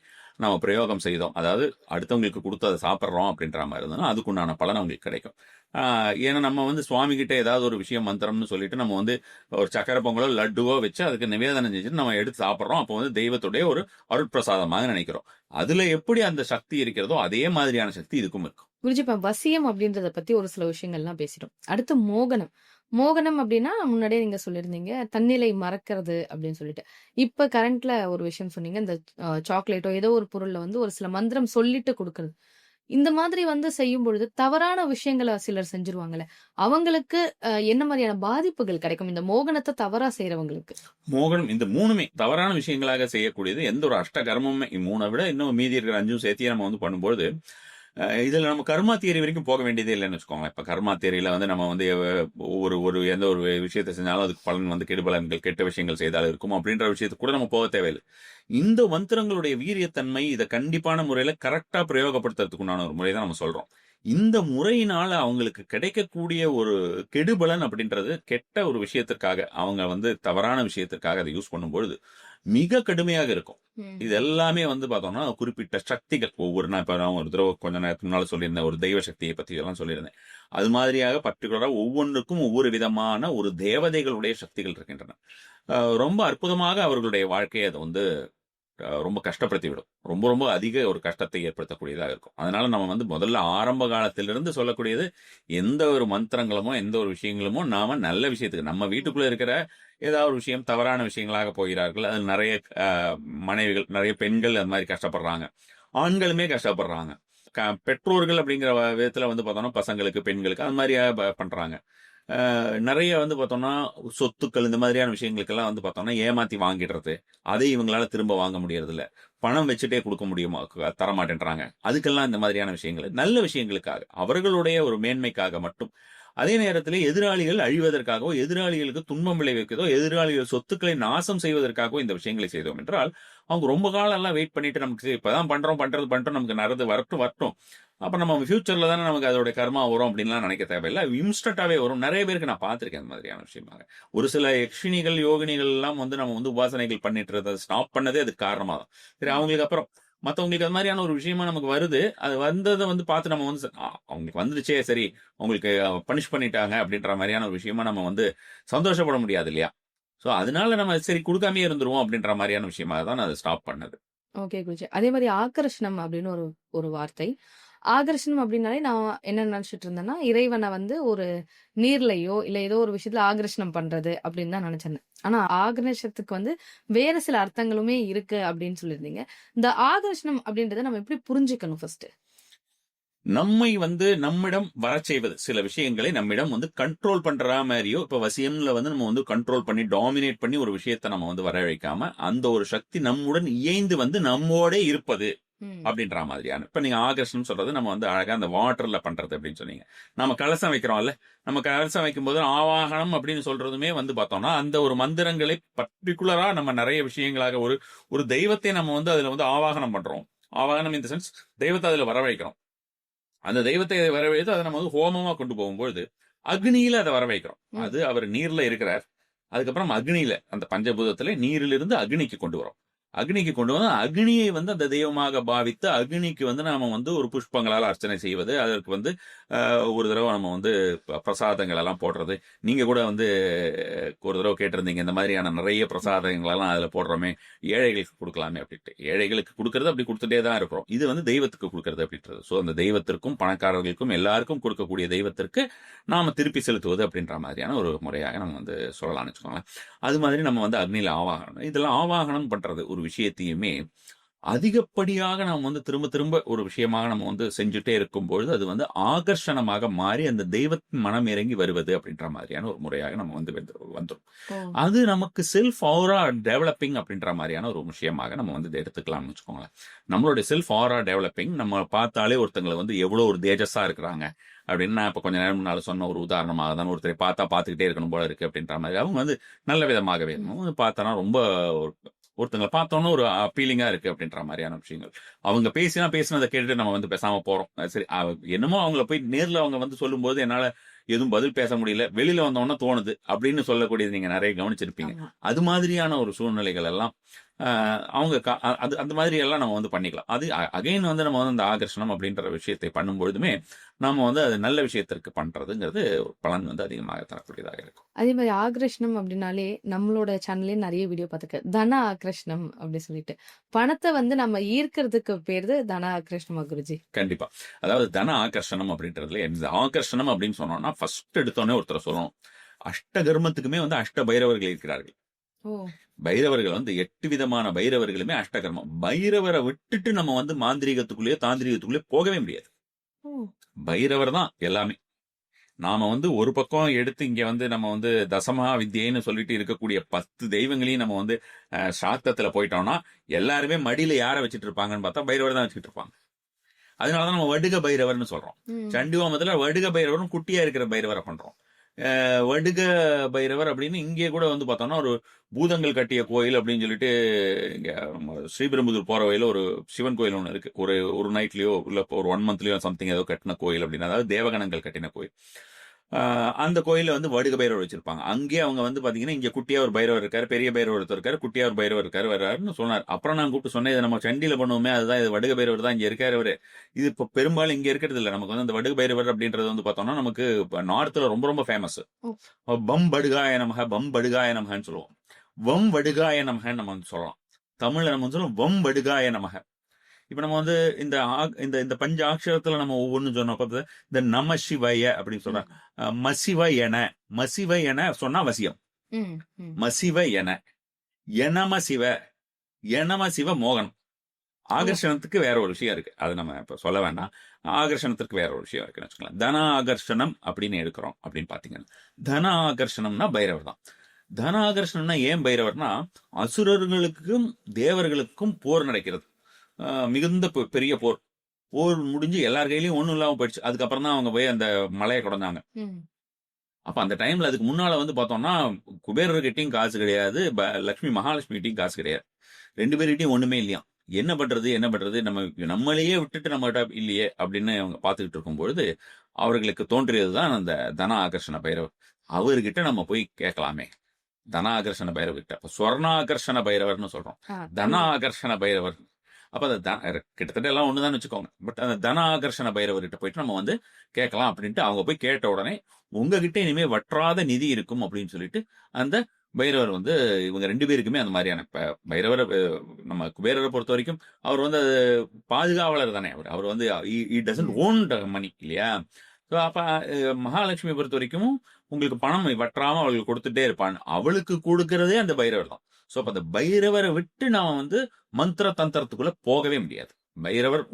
நம்ம பிரயோகம் செய்தோம். அதாவது அடுத்தவங்களுக்கு குடுத்து அத சாப்பிடுறோம் அப்படின்ற மாரி இருந்ததுன்னா, அதுக்குண்டான பலன் அவங்களுக்கு கிடைக்கும். ஆ ஏன்னா நம்ம வந்து சுவாமி கிட்ட ஏதாவது ஒரு விஷயம் மந்திரம்னு சொல்லிட்டு நம்ம வந்து ஒரு சர்க்கரை பொங்கலோ, லட்டுவோ வச்சு அதுக்கு நிவேதனம் செஞ்சுட்டு நம்ம எடுத்து சாப்பிடுறோம். அப்போ வந்து தெய்வத்துடைய ஒரு அருட்பிரசாதமாக நினைக்கிறோம். அதுல எப்படி அந்த சக்தி இருக்கிறதோ, அதே மாதிரியான சக்தி இதுக்கும் இருக்கும். குருஜி இப்ப வசியம் அப்படின்றத பத்தி ஒரு சில விஷயங்கள்லாம் பேசிட்டோம். அடுத்து மோகனம். மோகனம் அப்படின்னா, முன்னாடியே நீங்க சொல்லியிருந்தீங்க, தன்னிலை மறக்கிறது அப்படின்னு சொல்லிட்டு. இப்ப கரண்ட்ல ஒரு விஷயம் சொன்னீங்க. இந்த சாக்லேட்டோ ஏதோ ஒரு பொருள்ல வந்து ஒரு சில மந்திரம் சொல்லிட்டு குடுக்குறது. இந்த மாதிரி வந்து செய்யும்பொழுது, தவறான விஷயங்கள சிலர் செஞ்சுருவாங்கல்ல. அவங்களுக்கு என்ன மாரியான பாதிப்புகள் கிடைக்கும்? இந்த மோகனத்த தவறா செய்றவங்களுக்கு? மோகனம் இந்த 3மே தவறான விஷயங்களாக செய்யக்கூடியது. எந்த ஒரு அஷ்ட கர்மமுமே 3 விட இன்னும் மீதி இருக்கிற 5ம் சேர்த்தியே நம்ம வந்து பண்ணும்பொழுது, இதுல நம்ம கர்மா தியரி வரைக்கும் போக வேண்டியதே இல்லன்னு வச்சுக்கோங்களேன். இப்ப கர்மா தியரில வந்து நம்ம வந்து ஒரு ஒரு எந்த ஒரு விஷயத்த செஞ்சாலும் அதுக்கு பலன் வந்து கெடுபலன்கள், கெட்ட விஷயங்கள் செய்தால் இருக்கும் அப்படின்ற விஷயத்துக்கு கூட நம்ம போக தேவையில்ல. இந்த மந்திரங்களுடைய வீரியத்தன்மை இத கண்டிப்பான முறையில கரெக்ட்டா பிரயோகப்படுத்துறதுக்கு உண்டான ஒரு முறை தான் நம்ம சொல்றோம். இந்த முறையினால அவங்களுக்கு கிடைக்கக்கூடிய ஒரு கெடுபலன் அப்படின்றது கெட்ட ஒரு விஷயத்திற்காக அவங்க வந்து தவறான விஷயத்திற்காக அதை யூஸ் பண்ணும்பொழுது மிக கடுமையாக இருக்கும். ம். இது எல்லாமே வந்து பார்த்தோம்னா குறிப்பிட்ட சக்திகள் நான் ஒரு தடவை கொஞ்ச நேரத்துக்கு முன்னால சொல்லியிருந்தேன், ஒரு தெய்வ சக்தியை பத்தி எல்லாம் சொல்லியிருந்தேன். அது மாதிரியாக பர்டிகுலரா ஒவ்வொன்றுக்கும் ஒவ்வொரு விதமான ஒரு தேவதைகளுடைய சக்திகள் இருக்கின்றன. ரொம்ப அற்புதமாக அவர்களுடைய வாழ்க்கையை அதை வந்து ரொம்ப கஷ்டப்படுத்தி விடும். ரொம்ப ரொம்ப அதிக ஒரு கஷ்டத்தை ஏற்படுத்தக்கூடியதாக இருக்கும். அதனால நம்ம வந்து முதல்ல ஆரம்ப காலத்திலிருந்து சொல்லக்கூடியது, எந்த ஒரு மந்திரங்களுமோ, எந்த ஒரு விஷயங்களுமோ நாம நல்ல விஷயத்துக்கு நம்ம வீட்டுக்குள்ள இருக்கிற ஏதாவது ஒரு விஷயம் தவறான விஷயங்களாக போகிறார்கள். அது நெறைய அ மனைவிகள், நெறைய பெண்கள் அது மாரி கஷ்டப்படுறாங்க. ஆண்களுமே கஷ்டப்படுறாங்க. பெற்றோர்கள் அப்படிங்கிற விதத்துல வந்து பார்த்தோம்னா, பசங்களுக்கு, பெண்களுக்கு அது மாரியா பண்றாங்க. நெறைய வந்து பார்த்தோம்னா, சொத்துக்கள் இந்த மாதிரியான விஷயங்களுக்கெல்லாம் வந்து பார்த்தோம்னா, ஏமாத்தி வாங்கிடுறது. அதை இவங்களால திரும்ப வாங்க முடியறதில்ல. பணம் வச்சுட்டே குடுக்க முடியுமா? தரமாட்டேன்றாங்க. அதுக்கெல்லாம் இந்த மாதிரியான விஷயங்கள். நல்ல விஷயங்களுக்காக, அவர்களுடைய ஒரு மேன்மைக்காக மட்டும். அதே நேரத்திலே எதிராளிகள் அழிவதற்காகவோ, எதிராளிகளுக்கு துன்பம் விளைவிக்கதோ, எதிராளிகள் சொத்துக்களை நாசம் செய்வதற்காகவோ இந்த விஷயங்களை செய்தோம் என்றால், அவங்க ரொம்ப காலம் எல்லாம் வெயிட் பண்ணிட்டு நமக்கு சரி இப்பதான் பண்றோம் நமக்கு நடந்து வரட்டும். அப்ப நம்ம ஃபியூச்சர்ல தானே நமக்கு அதோட கர்மா வரும் அப்படின்லாம் நினைக்க தேவையில்ல. இன்ஸ்டன்ட்டாவே வரும். நெறைய பேருக்கு நான் பார்த்திருக்கேன் அந்த மாதிரியான விஷயமாக. ஒரு சில யக்ஷினிகள், யோகினிகள் எல்லாம் வந்து நம்ம வந்து உபாசனைகள் பண்ணிட்டு இருந்தத ஸ்டாப் பண்ணதே அதுக்கு காரணமா தான். சரி அவங்களுக்கு அப்புறம் மத்தவங்களுக்கு அது மாதிரியான ஒரு விஷயமா நமக்கு வருது. அது வந்தத வந்து பார்த்து நம்ம வந்து அவங்களுக்கு வந்துருச்சே சரி, உங்களுக்கு பனிஷ் பண்ணிட்டாங்க அப்படின்ற மாரியான ஒரு விஷயமா நம்ம வந்து சந்தோஷப்பட முடியாது இல்லையா? சோ அதனால நம்ம சரி குடுக்காமயே இருந்துருவோம் அப்படின்ற மாரியான விஷயமா தான் நான் அத ஸ்டாப் பண்ணது. ஓகே குருஜி. அதே மாரி ஆகர்ஷணம் அப்படின்னு ஒரு ஒரு வார்த்தை. ஆகர்ஷணம் அப்படின்னாலே நான் என்ன நினைச்சுட்டு இருந்தேன்னா, இறைவன வந்து ஒரு நீர்லயோ, இல்ல ஏதோ ஒரு விஷயத்துல ஆகர்ஷணம் பண்றது அப்படின்னு தான் நினைச்சிருந்தேன். ஆனா ஆகர்ஷத்துக்கு வந்து வேற சில அர்த்தங்களுமே இருக்கு அப்படின்னு சொல்லியிருந்தீங்க. இந்த ஆகர்ஷணம் அப்படின்றத நம்ம எப்படி புரிஞ்சுக்கணும் ஃபர்ஸ்ட்? நம்மை வந்து நம்மிடம் வரச் செய்வது. சில விஷயங்களை நம்மிடம் வந்து கண்ட்ரோல் பண்ற மாரியோ, இப்ப வசியம்ல வந்து நம்ம வந்து கண்ட்ரோல் பண்ணி, டாமினேட் பண்ணி ஒரு விஷயத்த நம்ம வந்து வரவழைக்காம, அந்த ஒரு சக்தி நம்முடன் இயைந்து வந்து நம்மோடே இருப்பது. ம். அப்படின்ற மாதிரியான. இப்ப நீங்க ஆகர்ஷணம் சொல்றது நம்ம வந்து அழகா அந்த வாட்டர்ல பண்றது அப்படின்னு சொன்னீங்க. நம்ம கலசம் வைக்கிறோம்ல. நம்ம கலசம் வைக்கும்போது ஆவாகனம் அப்படின்னு சொல்றதுமே வந்து பார்த்தோம்னா, அந்த ஒரு மந்திரங்களை பர்ட்டிகுலரா நம்ம நெறைய விஷயங்களாக ஒரு ஒரு தெய்வத்தை நம்ம வந்து அதுல வந்து ஆவாகனம் பண்றோம். ஆவாகனம் இன் தி சென்ஸ் தெய்வத்த அதுல வரவழைக்கிறோம். அந்த தெய்வத்தை வரவழைத்து அதை நம்ம வந்து ஹோமமா கொண்டு போகும்பொழுது, அக்னியில அத வரவைக்கிறோம். ம். அது அவர் நீர்ல இருக்கிறார். அதுக்கப்புறம் அக்னியில அந்த பஞ்சபூதத்திலே நீரிலிருந்து அக்னிக்கு கொண்டு வரோம். அக்னிக்கு கொண்டு வந்து அக்னியை வந்து அந்த தெய்வமாக பாவித்து, அக்னிக்கு வந்து நாம வந்து ஒரு புஷ்பங்களால் அர்ச்சனை செய்வது. அதற்கு வந்து ஒரு தடவ நம்ம வந்து பிரசாதங்கள் எல்லாம் போடுறது. நீங்க கூட வந்து ஒரு தடவ கேட்டிருந்தீங்க. இந்த மாதிரியான நெறைய பிரசாதங்கள் எல்லாம் அதுல போடுறோமே, ஏழைகளுக்கு குடுக்கலாமே அப்படின்ட்டு. ஏழைகளுக்கு குடுக்கறது அப்படி குடுத்துட்டே தான் இருக்கிறோம். இது வந்து தெய்வத்துக்கு குடுக்கறது அப்படின்றது. சோ அந்த தெய்வத்திற்கும், பணக்காரர்களுக்கும் எல்லாருக்கும் கொடுக்கக்கூடிய தெய்வத்திற்கு நாம திருப்பி செலுத்துவது அப்படின்ற மாதிரியான ஒரு முறையாக நம்ம வந்து சொல்லலாம்னு வச்சுக்கோங்களேன். அது மாதிரி நம்ம வந்து அக்னியில ஆவாகனம். இதெல்லாம் ஆவாகனம் பண்றது ஒரு விஷயத்தையுமே அதிகப்படியாக நாம் வந்து திரும்ப திரும்ப ஒரு விஷயமாக நம்ம வந்து செஞ்சுட்டே இருக்கும்பொழுது, அது வந்து ஆகர்ஷணமாக மாறி அந்த தெய்வத்தின் மனம் இறங்கி வருவது அப்படின்ற மாதிரியான ஒரு முறையாக நம்ம வந்து வந்துரும். ஓ! அது நமக்கு செல்ஃப் ஆரா டெவலப்பிங் அப்படின்ற மாதிரியான ஒரு விஷயமாக நம்ம வந்து இத எடுத்துக்கலாம்னு வச்சுக்கோங்களேன். நம்மளுடைய செல்ஃப் ஆரா டெவலப்பிங் நம்ம பார்த்தாலே ஒருத்தங்கள வந்து எவ்வளோ ஒரு தேஜஸா இருக்கிறாங்க அப்படின்னு நான் இப்ப கொஞ்ச நேரம் முன்னால சொன்ன ஒரு உதாரணமாக தான் ஒருத்தரை பார்த்தா பார்த்துக்கிட்டே இருக்கணும் போல இருக்கு அப்படின்ற மாதிரி. அவங்க வந்து நல்ல விதமாகவே ம். பார்த்தோன்னா ரொம்ப ஒருத்தங்கள பார்த்தோன்னே ஒரு அப்பீலிங்கா இருக்கு அப்படின்ற மாரியான விஷயங்கள். அவங்க பேசினத கேட்டுட்டு நம்ம வந்து பேசாம போறோம். சரி என்னமோ அவங்கள போய் நேர்ல அவங்க வந்து சொல்லும்போது என்னால எதுவும் பதில் பேச முடியல. வெளியில வந்தோனே தோணுது அப்படின்னு சொல்லக்கூடியது நீங்க நெறைய கவனிச்சிருப்பீங்க. ஆமா. அது மாதிரியான ஒரு சூழ்நிலைகள் எல்லாம் அவங்க அது அந்த மாதிரி எல்லாம் நம்ம வந்து பண்ணிக்கலாம். அது அகைன் வந்து நம்ம வந்து அந்த ஆகர்ஷணம் அப்படின்ற விஷயத்தை பண்ணும்பொழுதுமே, நாம வந்து அது நல்ல விஷயத்திற்கு பண்றதுங்கிறது பலன் வந்து அதிகமாக தரக்கூடியதாக இருக்கும். அதே மாரி ஆக்ரஷனம் அப்டின்னாலே, நம்மளோட சேனல்லயே நெறைய வீடியோ பார்த்துருக்கேன். தன ஆக்ரஷனம் அப்டி சொல்லிட்டு. பணத்த வந்து நம்ம ஈர்க்கிறதுக்கு பேரு தன ஆக்ரஷனமா குருஜி? கண்டிப்பா. அதாவது தன ஆகர்ஷணம் அப்படின்றதுல இந்த ஆகர்ஷணம் அப்படின்னு சொன்னோம்னா, ஃபர்ஸ்ட் எடுத்தோனே ஒருத்தர சொல்லணும். அஷ்ட கர்மத்துக்குமே வந்து அஷ்ட பைரவர்கள் இருக்கிறார்கள். ஓ! பைரவர்கள் வந்து 8 விதமான பைரவர்களுமே அஷ்டகர்மம். பைரவர விட்டுட்டு நம்ம வந்து மாந்திரீகத்துக்குள்ளேயோ, தாந்திரீகத்துக்குள்ளேயோ போகவே முடியாது. ஓ! பைரவர் தான் எல்லாமே. நாம வந்து ஒரு பக்கம் எடுத்து இங்க வந்து நம்ம வந்து தசமஹா வித்யைன்னு சொல்லிட்டு இருக்கக்கூடிய 10 தெய்வங்களையும் நம்ம வந்து சாஸ்திரத்துல போயிட்டோம்னா, எல்லாருமே மடியில யார வச்சுட்டு இருப்பாங்கன்னு பார்த்தா, பைரவர் தான் வச்சுட்டு இருப்பாங்க. அதனால தான் நம்ம வடுக பைரவர்னு சொல்றோம். ம். சண்டி ஹோமத்துல வடுக பைரவரும் குட்டியா இருக்கிற பைரவர பண்றோம். வடுக பைரவர் அப்படின்னு இங்கே கூட வந்து பார்த்தோம்னா ஒரு பூதங்கள் கட்டிய கோயில் அப்படின்னு சொல்லிட்டு இங்க நம்ம ஸ்ரீபெரும்புதூர் போற வழியில ஒரு சிவன் கோயில் ஒன்று இருக்கு. ஒரு ஒரு நைட்லயோ இல்ல ஒரு 1 மந்த்லயோ சம்திங் ஏதோ கட்டின கோயில் அப்படின்னு, அதாவது தேவகணங்கள் கட்டின கோயில். அந்த கோயில்ல வந்து வடுக பைரவர் வச்சிருப்பாங்க. அங்கேயே அவங்க வந்து பாத்தீங்கன்னா இங்க குட்டியா ஒரு பைரவர் இருக்காரு, பெரிய பைரவர் ஒருத்தர் இருக்காரு, குட்டியா ஒரு பைரவர் இருக்காரு வர்றாருன்னு சொன்னார். அப்புறம் நான் கூப்பிட்டு சொன்னேன், இதை நம்ம சண்டியில பண்ணுவோமே, அதுதான் இது வடுக பைரவர் தான் இங்க இருக்காரு அவரு. இது இப்போ பெரும்பாலும் இங்க இருக்கிறது இல்ல. நமக்கு வந்து அந்த வடுக பைரவர் அப்படின்றது வந்து பார்த்தோம்னா நமக்கு நார்த்ல ரொம்ப ரொம்ப ஃபேமஸ். ஓ. பம் படுகாய நமக, பம் படுகாய நமகன்னு சொல்லுவோம். வம் வடுகாய நமகன்னு நம்ம வந்து சொல்லலாம். தமிழ்ல நம்ம வந்து சொல்லுவோம் வம் வடுகாய நமக. இப்ப நம்ம வந்து இந்த இந்த இந்த பஞ்ச அக்ஷரத்துல நம்ம ஒவ்வொன்றும் சொன்னோம். இந்த நம சிவய அப்படின்னு ம். சொல்றாங்க. மசிவ என, மசிவ என சொன்னா வசியம். ம். ம். மசிவ என, எனம சிவ, எனம சிவ மோகனம். ஓ. ஆகர்ஷணத்துக்கு வேற ஒரு விஷயம் இருக்கு. அது நம்ம இப்ப சொல்ல வேண்டாம். ஆகர்ஷணத்திற்கு வேற ஒரு விஷயம் இருக்குன்னு வச்சுக்கலாம். தன ஆகர்ஷணம் அப்படின்னு எடுக்கிறோம் அப்படின்னு பாத்தீங்கன்னா, தன ஆகர்ஷணம்னா பைரவர் தான். தன ஆகர்ஷணம்னா ஏன் பைரவர்னா, அசுரர்களுக்கும் தேவர்களுக்கும் போர் நடக்கிறது. மிகுந்த பெரிய போர். போர் முடிஞ்சு எல்லார் கையிலயும் ஒண்ணும் இல்லாம போயிடுச்சு. அதுக்கப்புறம் தான் அவங்க போய் அந்த மலையை குடைஞ்சாங்க. ம். அப்ப அந்த டைம்ல அதுக்கு முன்னால வந்து பார்த்தோம்னா, குபேரர்கிட்டயும் காசு கிடையாது, லட்சுமி மகாலட்சுமிகிட்டயும் காசு கிடையாது. 2 பேர்கிட்டயும் ஒண்ணுமே இல்லையாம். என்ன பண்றது என்ன பண்றது, நம்மளையே விட்டுட்டு நம்மகிட்ட இல்லையே அப்படின்னு அவங்க பார்த்துக்கிட்டு இருக்கும் பொழுது, அவர்களுக்கு தோன்றியதுதான் அந்த தன ஆகர்ஷண பைரவர். அவர்கிட்ட நம்ம போய் கேட்கலாமே. தன ஆகர்ஷண பைரவர் கிட்ட. அப்ப சொர்ணாகர்ஷண பைரவர்னு சொல்றோம். தன தமிழ். ஆகர்ஷண பைரவர். அப்ப அந்த கிட்டத்தட்ட எல்லாம் ஒண்ணுதான் வச்சுக்கோங்க. பட் அந்த தன ஆகர்ஷண பைரவர்கிட்ட போயிட்டு நம்ம வந்து கேட்கலாம் அப்படின்ட்டு அவங்க போய் கேட்ட உடனே, உங்ககிட்ட இனிமே வற்றாத நிதி இருக்கும் அப்படின்னு சொல்லிட்டு அந்த பைரவர் வந்து இவங்க 2 பேருக்குமே அந்த மாதிரியான பைரவரை நம்ம குபேரரை பொறுத்த வரைக்கும் அவர் வந்து அது பாதுகாவலர் தானே. அவர் வந்து டசன்ட் ம். ஓன் மணி இல்லையா. ஸோ அப்ப மகாலட்சுமி பொறுத்த வரைக்கும் உங்களுக்கு பணம் வற்றாம அவளுக்கு கொடுத்துட்டே இருப்பான். அவளுக்கு கொடுக்கறதே அந்த பைரவர் தான். ஸோ அப்ப அந்த பைரவரை விட்டு நாம வந்து மந்திர தந்திரத்துக்குள்ள போகவே முடியாது. பைரவர்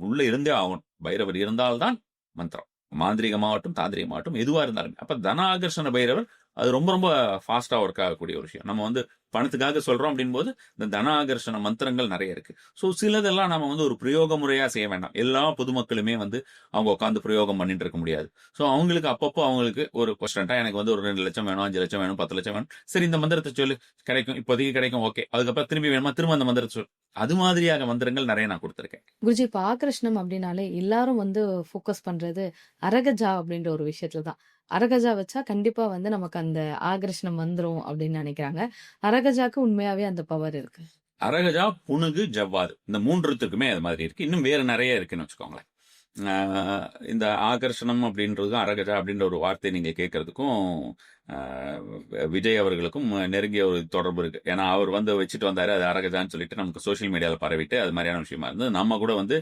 உள்ள இருந்தே ஆகணும். பைரவர் இருந்தால்தான் மந்திரம். மாந்திரிகமாகட்டும் தாந்திரிகமாகட்டும் எதுவா இருந்தாலும். அப்ப தன ஆகர்ஷண பைரவர் அது ரொம்ப ரொம்ப ஃபாஸ்டா ஒர்க் ஆகக்கூடிய ஒரு விஷயம். நம்ம வந்து பணத்துக்காக சொல்றோம் அப்படின் போது இந்த தன ஆகர்ஷண மந்திரங்கள் நிறைய இருக்கு. ஸோ சிலதெல்லாம் நம்ம வந்து ஒரு பிரயோக முறையா செய்ய வேண்டாம். எல்லா பொதுமக்களுமே வந்து அவங்க உட்காந்து பிரயோகம் பண்ணிட்டு இருக்க முடியாது. ஸோ அவங்களுக்கு அப்பப்போ அவங்களுக்கு ஒரு கொஸ்டன்டா எனக்கு வந்து ஒரு 2 லட்சம் வேணும், 5 லட்சம் வேணும், 10 லட்சம் வேணும். சரி இந்த மந்திரத்தை சொல்லு, கிடைக்கும், இப்போதைக்கு கிடைக்கும், ஓகே. அதுக்கப்புறம் திரும்பி வேணுமா, திரும்ப அந்த மந்திரத்தை சொல்லு. அது மாதிரியாக மந்திரங்கள் நிறைய நான் கொடுத்துருக்கேன். குருஜி, இப்ப ஆகர்ஷணம் அப்படின்னாலே எல்லாரும் வந்து ஃபோக்கஸ் பண்றது அரகஜா அப்படின்ற ஒரு விஷயத்துல தான். அரகஜா வச்சா கண்டிப்பா வந்து நமக்கு அந்த ஆகர்ஷணம் வந்துரும் அப்படின்னு நினைக்கிறாங்க. அரகஜாக்கு உண்மையாவே அந்த பவர் இருக்கு. அரகஜா, புனுகு, ஜவ்வாது இந்த 3த்துக்குமே அது மாதிரி இருக்கு. இன்னும் வேற நிறைய இருக்குன்னு வச்சுக்கோங்களேன். இந்த ஆகர்ஷணம் அப்படின்றதும் அரகஜா அப்படின்ற ஒரு வார்த்தை நீங்க கேட்கறதுக்கும் விஜய் அவர்களுக்கும் நெருங்கிய ஒரு தொடர்பு இருக்கு. ஏன்னா அவர் வந்து வச்சுட்டு வந்தாரு அது அரகஜான்னு சொல்லிட்டு நமக்கு சோசியல் மீடியால பரவிட்டு அது மாதிரியான விஷயமா இருந்தது. நம்ம கூட வந்து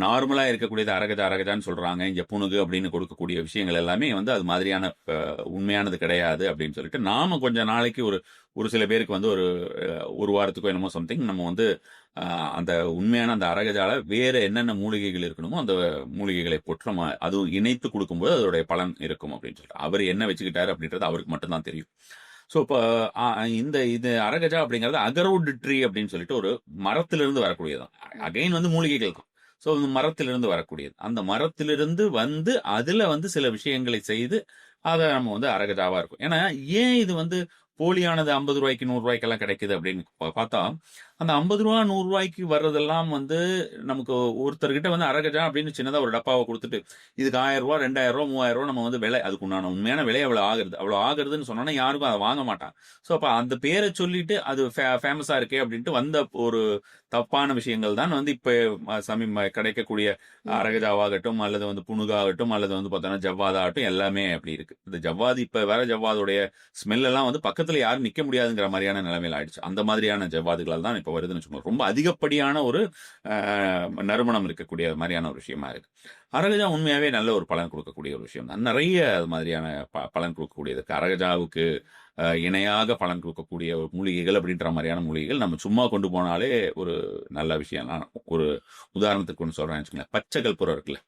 நார்மலா இருக்கக்கூடியது அரகஜா அரகஜான்னு சொல்றாங்க. இங்க புனுகு அப்படின்னு கொடுக்கக்கூடிய விஷயங்கள் எல்லாமே வந்து அது மாதிரியான உண்மையானது கிடையாது அப்படின்னு சொல்லிட்டு நாம கொஞ்ச நாளைக்கு ஒரு சில பேருக்கு வந்து ஒரு வாரத்துக்கோ என்னமோ சம்திங் நம்ம வந்து அந்த உண்மையான அந்த அரகஜால வேற என்னென்ன மூலிகைகள் இருக்கணுமோ அந்த மூலிகைகளை போட்டு நம்ம அதுவும் இணைத்து கொடுக்கும்போது அதோடைய பலன் இருக்கும் அப்படின்னு சொல்லிட்டு அவர் என்ன வச்சுக்கிட்டாரு அப்படின்றது அவருக்கு மட்டும்தான் தெரியும். ஸோ இப்போ இது அரகஜா அப்படிங்கிறது அகரோட் ட்ரீ அப்படின்னு சொல்லிட்டு ஒரு மரத்திலிருந்து வரக்கூடியதான். அகைன் வந்து மூலிகைகள் தான். ஸோ மரத்திலிருந்து வரக்கூடியது. அந்த மரத்திலிருந்து வந்து அதுல வந்து சில விஷயங்களை செய்து அதை நம்ம வந்து அரகஜாவா இருக்கும். ஏன்னா ஏன் இது வந்து போலியானது 50 ரூபாய்க்கு 100 ரூபாய்க்கெல்லாம் கிடைக்குது அப்படின்னு பார்த்தா அந்த 50 ரூபா 100 ரூபாய்க்கு வர்றதெல்லாம் வந்து நமக்கு ஒருத்தர்கிட்ட வந்து அரகஜா அப்படின்னு சின்னதா ஒரு டப்பாவை கொடுத்துட்டு இதுக்கு 1000 ரூபா 2000 ரூபா 3000 ரூபா நம்ம வந்து விலை அதுக்கு உண்டான உண்மையான விலை அவ்வளவு ஆகுறதுன்னு சொன்னோன்னா யாருக்கும் அதை வாங்க மாட்டான். ஸோ அப்ப அந்த பேரை சொல்லிட்டு அது ஃபேமஸா இருக்கே அப்படின்ட்டு வந்த ஒரு தப்பான விஷயங்கள் தான் வந்து இப்ப கிடைக்கக்கூடிய அரகஜாவாகட்டும் அல்லது வந்து புனுகாகட்டும் அல்லது வந்து பார்த்தோன்னா ஜவ்வாதாகட்டும் எல்லாமே அப்படி இருக்கு. இந்த ஜவ்வாது இப்ப வேற ஜவ்வாதுடைய ஸ்மெல் எல்லாம் வந்து பக்கத்துல யாரும் நிக்க முடியாதுங்கிற மாதிரியான நிலைமையில ஆயிடுச்சு. அந்த மாதிரியான ஜவ்வாதுகளால் தான் இப்ப வருதுன்னு சொல்லுவோம். ரொம்ப அதிகப்படியான ஒரு நறுமணம் இருக்கக்கூடிய மாதிரியான ஒரு விஷயமா இருக்கு. அரகஜா உண்மையாவே நல்ல ஒரு பலன் கொடுக்கக்கூடிய ஒரு விஷயம் தான். நிறைய அது மாதிரியான பலன் கொடுக்கக்கூடியது. அரகஜாவுக்கு இணையாக பலன் கொடுக்கக்கூடிய ஒரு மூலிகைகள் அப்படின்ற மாதிரியான மூலிகைகள் நம்ம சும்மா கொண்டு போனாலே ஒரு நல்ல விஷயம். நான் ஒரு உதாரணத்துக்கு ஒன்று சொல்றேன் வச்சுக்கோங்களேன். பச்சை கற்பூரம் இருக்குல்ல,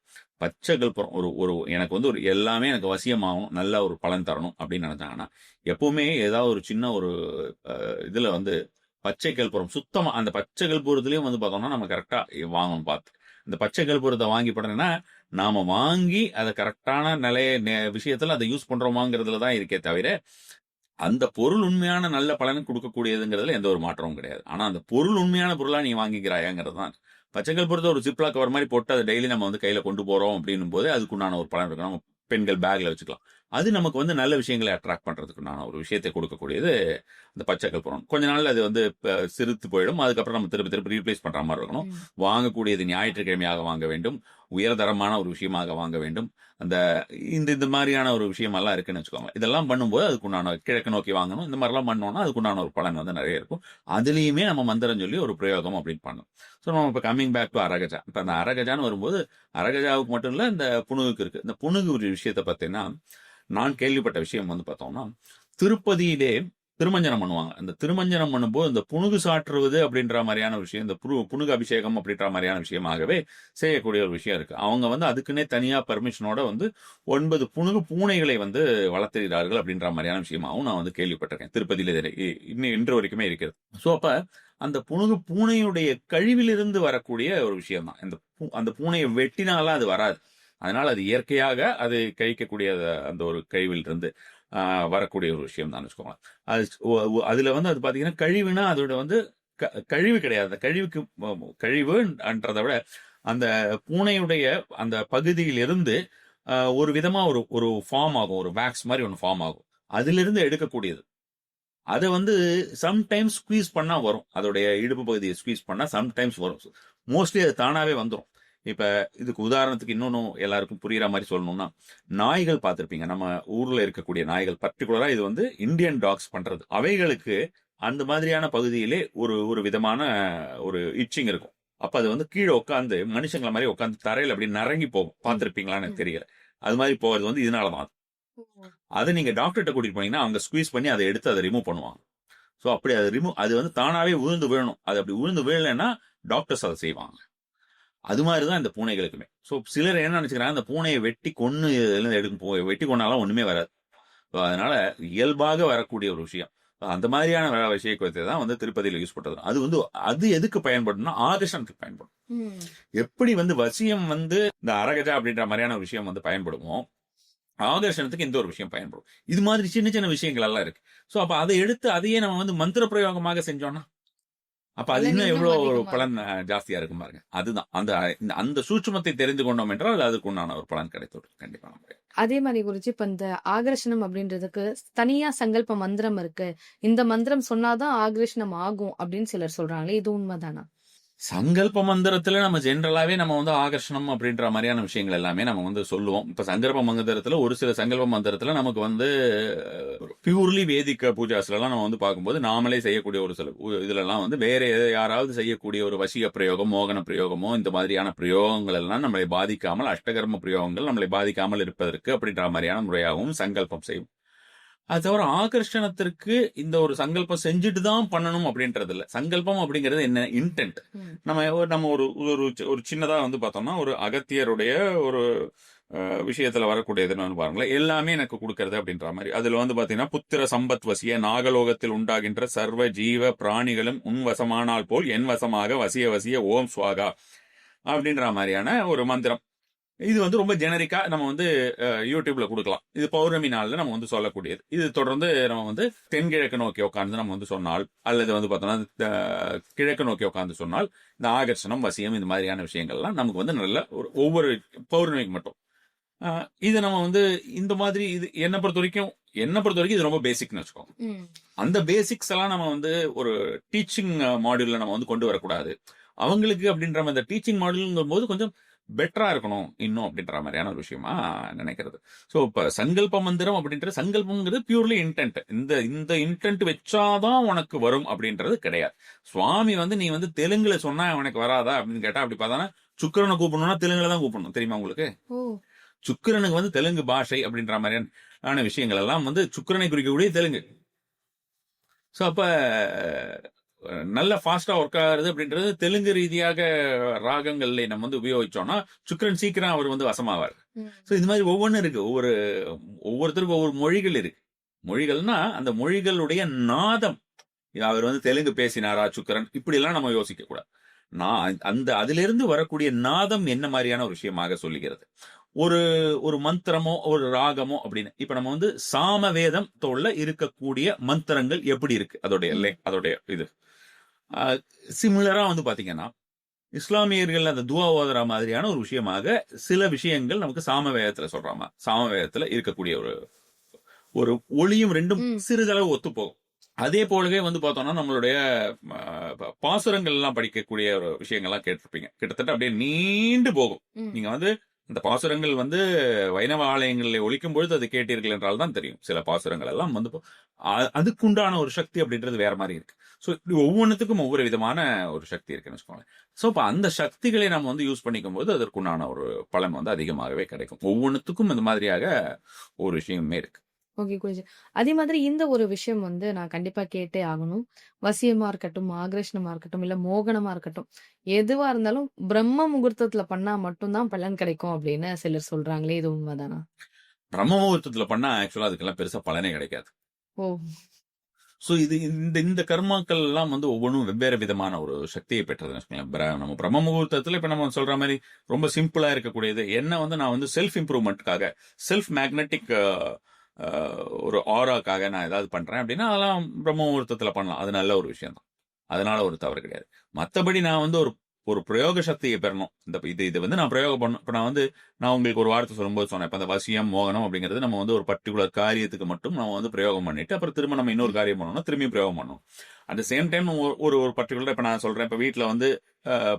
பச்சை கற்பூரம் ஒரு எனக்கு வந்து ஒரு எல்லாமே எனக்கு வசியமாகும், நல்ல ஒரு பலன் தரணும் அப்படின்னு நினைச்சாங்கன்னா எப்பவுமே ஏதாவது ஒரு சின்ன ஒரு இதுல வந்து பச்சை கற்பூரம் சுத்தமா அந்த பச்சை கற்பூரத்துலயும் வந்து பார்த்தோம்னா நம்ம கரெக்டா வாங்கணும் பார்த்து. இந்த பச்சை கற்பூரத்தை வாங்கி போட்டோம்னா நாம வாங்கி அதை கரெக்டான விஷயத்துல அதை யூஸ் பண்றோமாங்கிறதுல தான் இருக்கே தவிர, அந்த பொருள் உண்மையான நல்ல பலனை கொடுக்கக்கூடியதுங்கிறதுல எந்த ஒரு மாற்றமும் கிடையாது. ஆனா அந்த பொருள் உண்மையான பொருளா நீ வாங்கிக்கிறாயாங்கிறது தான். பச்சைக்கல் பொறுத்த ஒரு ஜிப்லா கவர் மாதிரி போட்டு அதை டெய்லி நம்ம வந்து கையில கொண்டு போறோம் அப்படின்னும் போது அதுக்குண்டான ஒரு பலன் இருக்கு. நம்ம பெண்கள் பேக்ல வச்சுக்கலாம். அது நமக்கு வந்து நல்ல விஷயங்களை அட்ராக்ட் பண்றதுக்குண்டான ஒரு விஷயத்தை கொடுக்கக்கூடியது அந்த பச்சைக்கல் புறம். கொஞ்ச நாள்ல அது வந்து சிறுத்து போயிடும். அதுக்கப்புறம் நம்ம திருப்பி திருப்பி ரீப்ளேஸ் பண்ற மாதிரி இருக்கணும். வாங்கக்கூடியது ஞாயிற்றுக்கிழமையாக வாங்க வேண்டும். உயர்தரமான ஒரு விஷயமாக வாங்க வேண்டும். அந்த இந்த மாதிரியான ஒரு விஷயமெல்லாம் இருக்குன்னு வச்சுக்கோங்க. இதெல்லாம் பண்ணும்போது அதுக்குண்டான கிழக்கு நோக்கி வாங்கணும். இந்த மாதிரிலாம் பண்ணோம்னா அதுக்குண்டான ஒரு பலன் வந்து நிறைய இருக்கும். அதுலயுமே நம்ம மந்திரம் சொல்லி ஒரு பிரயோகம் அப்படின்னு பண்ணணும். ஸோ நம்ம இப்போ கம்மிங் பேக் டு அரகஜா. இப்போ அந்த அரகஜான்னு வரும்போது அரகஜாவுக்கு மட்டும் இல்லை, இந்த புணுகுக்கு இருக்கு. இந்த புணுகு ஒரு விஷயத்தை பார்த்தீங்கன்னா, நான் கேள்விப்பட்ட விஷயம் வந்து பார்த்தோம்னா, திருப்பதியிலே திருமஞ்சனம் பண்ணுவாங்க. அந்த திருமஞ்சனம் பண்ணும்போது இந்த புணுகு சாற்றுவது அப்படின்ற மாதிரியான விஷயம், இந்த புணுகு அபிஷேகம் அப்படின்ற மாதிரியான விஷயமாகவே செய்யக்கூடிய ஒரு விஷயம் இருக்கு. அவங்க வந்து அதுக்குன்னே தனியா பர்மிஷனோட வந்து 9 புணுகு பூனைகளை வந்து வளர்த்துகிறார்கள் அப்படின்ற மாதிரியான விஷயமாகவும் நான் வந்து கேள்விப்பட்டிருக்கேன். திருப்பதியில இன்னும் இன்று வரைக்குமே இருக்கிறது. ஸோ அப்ப அந்த புணுகு பூனையுடைய கழிவிலிருந்து வரக்கூடிய ஒரு விஷயம் தான். அந்த பூனையை வெட்டினாலாம் அது வராது. அதனால அது இயற்கையாக அது கழிக்கக்கூடிய அந்த ஒரு கழிவில் இருந்து வரக்கூடிய ஒரு விஷயம் தான் வச்சுக்கோங்க. அதுல வந்து அது பாத்தீங்கன்னா கழிவுனா அதோட வந்து கழிவு கிடையாது. அந்த கழிவுன்றதை விட அந்த பூனையுடைய அந்த பகுதியிலிருந்து ஒரு விதமா ஒரு ஃபார்ம் ஆகும், ஒரு வேக்ஸ் மாதிரி ஒன்று ஃபார்ம் ஆகும். அதுல இருந்து எடுக்கக்கூடியது. அதை வந்து சம்டைம்ஸ் ஸ்குவீஸ் பண்ணா வரும். அதோடைய இடுப்பு பகுதியை ஸ்குவீஸ் பண்ணா சம்டைம்ஸ் வரும். மோஸ்ட்லி அது தானாவே வந்துடும். இப்ப இதுக்கு உதாரணத்துக்கு இன்னொன்னும் எல்லாருக்கும் புரியுற மாதிரி சொல்லணும்னா, நாய்கள் பார்த்திருப்பீங்க. நம்ம ஊர்ல இருக்கக்கூடிய நாய்கள், பர்டிகுலரா இது வந்து இந்தியன் டாக்ஸ் பண்றது. அவைகளுக்கு அந்த மாதிரியான பகுதியிலே ஒரு விதமான ஒரு இச்சிங் இருக்கும். அப்ப அது வந்து கீழே உட்காந்து மனுஷங்களை மாதிரி உட்காந்து தரையில் அப்படி நரங்கி போகும். பார்த்திருப்பீங்களான்னு எனக்கு தெரியல. அது மாதிரி போறது வந்து இதனாலதான். அதை நீங்க டாக்டர்கிட்ட கூட்டிட்டு போனீங்கன்னா அவங்க ஸ்குவீஸ் பண்ணி அதை எடுத்து அதை ரிமூவ் பண்ணுவாங்க. ஸோ அப்படி அது வந்து தானாவே விழுந்து விழணும். அது அப்படி விழுந்து விழலைன்னா டாக்டர்ஸ் அதை செய்வாங்க. அது மாதிரிதான் இந்த பூனைகளுக்குமே. ஸோ சிலர் என்ன நினைச்சுக்கிறாங்க, அந்த பூனையை வெட்டி கொன்னு வெட்டி கொண்டாலும் ஒண்ணுமே வராது. அதனால இயல்பாக வரக்கூடிய ஒரு விஷயம். அந்த மாதிரியான விஷயத்தை தான் வந்து திருப்பதியில யூஸ் பண்றது. அது வந்து அது எதுக்கு பயன்படும்னா ஆகர்ஷணத்துக்கு பயன்படும். எப்படி வந்து வசியம் வந்து இந்த அரகஜா அப்படின்ற மாதிரியான ஒரு விஷயம் வந்து பயன்படுமோ, ஆகர்ஷணத்துக்கு இந்த ஒரு விஷயம் பயன்படும். இது மாதிரி சின்ன சின்ன விஷயங்கள் எல்லாம் இருக்கு. சோ அப்ப அதை எடுத்து அதையே நம்ம வந்து மந்திர பிரயோகமாக செஞ்சோம்னா அப்ப அது இன்னும் எவ்வளவு ஒரு பலன் ஜாஸ்தியா இருக்கும் பாருங்க. அதுதான் அந்த சூட்சுமத்தை தெரிந்து கொண்டோம் என்றால் அதுக்கு உண்டான ஒரு பலன் கிடைத்தது கண்டிப்பா. அதே மாதிரி குறிச்சு இப்ப இந்த ஆகர்ஷணம் அப்படின்றதுக்கு தனியா சங்கல்ப மந்திரம் இருக்கு. இந்த மந்திரம் சொன்னாதான் ஆகர்ஷணம் ஆகும் அப்படின்னு சிலர் சொல்றாங்களே, இது உண்மைதானா? சங்கல்ப மந்திரத்துல நம்ம ஜென்ரலாவே நம்ம வந்து ஆகர்ஷணம் அப்படின்ற மாதிரியான விஷயங்கள் எல்லாமே நம்ம வந்து சொல்லுவோம். இப்ப சங்கல்ப மந்திரத்துல ஒரு சில சங்கல்ப மந்திரத்துல நமக்கு வந்து பியூர்லி வேதிக்க பூஜாஸ்ல எல்லாம் நம்ம வந்து பார்க்கும்போது நாமளே செய்யக்கூடிய ஒரு சில இதுல எல்லாம் வந்து வேற யாராவது செய்யக்கூடிய ஒரு வசிக பிரயோகம், மோகன பிரயோகமோ இந்த மாதிரியான பிரயோகங்கள் எல்லாம் நம்மளை பாதிக்காமல், அஷ்டகர்ம பிரயோகங்கள் நம்மளை பாதிக்காமல் இருப்பதற்கு அப்படின்ற மாதிரியான முறையாகவும் சங்கல்பம் செய்வோம். அது தவிர ஆகர்ஷணத்திற்கு இந்த ஒரு சங்கல்பம் செஞ்சுட்டு தான் பண்ணணும் அப்படின்றது இல்ல. சங்கல்பம் அப்படிங்கிறது என்ன, இன்டென்ட். நம்ம ஒரு சின்னதா வந்து பார்த்தோம்னா ஒரு அகத்தியருடைய ஒரு விஷயத்துல வரக்கூடியதுன்னு பாருங்களேன், எல்லாமே எனக்கு கொடுக்கறது அப்படின்ற மாதிரி. அதுல வந்து பாத்தீங்கன்னா புத்திர சம்பத் வசிய நாகலோகத்தில் உண்டாகின்ற சர்வ ஜீவ பிராணிகளும் உன் வசமானால் போல் என் வசமாக வசிய வசிய ஓம் ஸ்வாகா அப்படின்ற மாதிரியான ஒரு மந்திரம். இது வந்து ரொம்ப ஜெனரிக்கா நம்ம வந்து யூடியூப்ல கொடுக்கலாம். இது பௌர்ணமி நாள்ல நம்ம வந்து சொல்லக்கூடியது. இது தொடர்ந்து நம்ம வந்து தென்கிழக்கு நோக்கி உட்கார்ந்து நம்ம வந்து சொன்னால், அல்லது வந்து பார்த்தோம்னா கிழக்கு நோக்கி உட்கார்ந்து சொன்னால், இந்த ஆகர்ஷணம், வசியம் இந்த மாதிரியான விஷயங்கள்லாம் நமக்கு வந்து நல்ல ஒவ்வொரு பௌர்ணமிக்கு மட்டும் இது நம்ம வந்து இந்த மாதிரி இது என்னை பொறுத்த வரைக்கும் இது ரொம்ப பேசிக்னு வச்சுக்கோங்க. அந்த பேசிக்ஸ் எல்லாம் நம்ம வந்து ஒரு டீச்சிங் மாடியூல்ல நம்ம வந்து கொண்டு வரக்கூடாது. அவங்களுக்கு அப்படின்ற இந்த டீச்சிங் மாடியூல்ங்கும் போது கொஞ்சம் பெட்டரா இருக்கணும் இன்னும் அப்படின்ற மாதிரியான ஒரு விஷயமா நினைக்கிறது. சோ இப்ப சங்கல்ப மந்திரம் அப்படின்றது, சங்கல்பம்ங்கிறது பியூர்லி இன்டென்ட். இந்த இன்டென்ட் வச்சாதான் உனக்கு வரும் அப்படின்றது கிடையாது. சுவாமி வந்து நீ வந்து தெலுங்குல சொன்னா உனக்கு வராதா அப்படின்னு கேட்டா, அப்படி பார்த்தானா சுக்கிரனை கூப்பிடணும்னா தெலுங்குல தான் கூப்பிடணும். தெரியுமா உங்களுக்கு? சுக்கிரனுக்கு வந்து தெலுங்கு பாஷை அப்படின்ற மாதிரியான விஷயங்கள் எல்லாம் வந்து சுக்கிரனை குறிக்கக்கூடிய தெலுங்கு. சோ அப்ப நல்ல ஃபாஸ்டா ஒர்க் ஆகுறது அப்படின்றது தெலுங்கு ரீதியாக ராகங்கள்ல நம்ம வந்து உபயோகிச்சோம்னா சுக்கிரன் சீக்கிரம் அவர் வந்து வசமாவார். சோ இது மாதிரி ஒவ்வொன்றும் இருக்கு. ஒவ்வொருத்தருக்கும் ஒவ்வொரு மொழிகள் இருக்கு. மொழிகள்னா அந்த மொழிகளுடைய நாதம். அவர் வந்து தெலுங்கு பேசினாரா சுக்கிரன், இப்படி எல்லாம் நம்ம யோசிக்க கூடாது. அதிலிருந்து வரக்கூடிய நாதம் என்ன மாதிரியான ஒரு விஷயமாக சொல்லுகிறது. ஒரு ஒரு மந்திரமோ ஒரு ராகமோ அப்படின்னு இப்ப நம்ம வந்து சாம வேதம் தோல்ல இருக்கக்கூடிய மந்திரங்கள் எப்படி இருக்கு அதோடைய அதோடைய இது சிமிலரா வந்து பாத்தீங்கன்னா இஸ்லாமியர்கள் அந்த துவா ஓதுற மாதிரியான ஒரு விஷயமாக சில விஷயங்கள் நமக்கு சாமவேதத்துல சொல்றாமா. சாமவேதத்துல இருக்கக்கூடிய ஒரு ஒரு ஒளியும் ரெண்டும் சிறிதளவு ஒத்து போகும். அதே போலவே வந்து பார்த்தோம்னா நம்மளுடைய பாசுரங்கள் எல்லாம் படிக்கக்கூடிய ஒரு விஷயங்கள்லாம் கேட்டிருப்பீங்க. கிட்டத்தட்ட அப்படியே நீண்டு போகும். நீங்க வந்து இந்த பாசுரங்கள் வந்து வைணவ ஆலயங்களில் ஒலிக்கும் பொழுது அது கேட்டீர்கள் என்றால் தான் தெரியும். சில பாசுரங்கள் எல்லாம் வந்து அதுக்குண்டான ஒரு சக்தி அப்படின்றது வேற மாதிரி இருக்கு. ஸோ இப்படி ஒவ்வொன்றுத்துக்கும் ஒவ்வொரு விதமான ஒரு சக்தி இருக்குன்னு வச்சுக்கோங்க. ஸோ இப்போ அந்த சக்திகளை நம்ம வந்து யூஸ் பண்ணிக்கும் போது அதற்குண்டான ஒரு பலன் வந்து அதிகமாகவே கிடைக்கும். ஒவ்வொன்றுத்துக்கும் இந்த மாதிரியாக ஒரு விஷயமே இருக்கு. ஓகே குருஜி. அதே மாதிரி இந்த ஒரு விஷயம் வந்து நான் கண்டிப்பா கேட்டே ஆகணும். வசியமா இருக்கட்டும், ஆக்ரோஷமா இருக்கட்டும், இல்ல மோகனமா இருக்கட்டும், எதுவா இருந்தாலும் பிரம்ம முகூர்த்தத்துல பண்ணா மட்டும் தான் பலன் கிடைக்கும் அப்படின்னு சிலர் சொல்றாங்களே, இது உண்மைதானா? பிரம்ம முகூர்த்தத்துல பண்ணா ஆக்சுவலா அதுக்கெல்லாம் பெருசா பலனே கிடைக்காது. ஓ! சோ இது இந்த இந்த கர்மாக்கள் எல்லாம் வந்து ஒவ்வொன்றும் வெவ்வேறு விதமான ஒரு சக்தியை பெற்றதுன்னு வச்சுக்கோங்களேன். நம்ம பிரம்ம முகூர்த்தத்துல இப்ப நம்ம சொல்ற மாதிரி ரொம்ப சிம்பிளா இருக்கக்கூடியது என்ன வந்து நான் வந்து செல்ஃப் இம்ப்ரூவ்மெண்ட்காக செல்ஃப் மேக்னெட்டிக் ஒரு ஆராக்காக நான் ஏதாவது பண்றேன் அப்படின்னா அதெல்லாம் பிரம்ம முகூர்த்தத்துல பண்ணலாம். அது நல்ல ஒரு விஷயம் தான். அதனால ஒரு தவறு கிடையாது. மத்தபடி நான் வந்து ஒரு ஒரு பிரயோக சக்தியை பெறணும். இது வந்து நான் பிரயோகம் பண்ணணும். இப்ப நான் உங்களுக்கு ஒரு வார்த்தை சொல்லும்போது சொன்னேன். இப்ப அந்த வசியம், மோகனம் அப்படிங்கிறது நம்ம வந்து ஒரு பர்டிகுலர் காரியத்துக்கு மட்டும் நம்ம வந்து பிரயோகம் பண்ணிட்டு அப்புறம் திரும்ப நம்ம இன்னொரு காரியம் பண்ணணும்னா திரும்பியும் பிரயோகம் பண்ணணும். அட் சேம் டைம் ஒரு ஒரு பர்டிகுலர் இப்ப நான் சொல்றேன். இப்ப வீட்டுல வந்து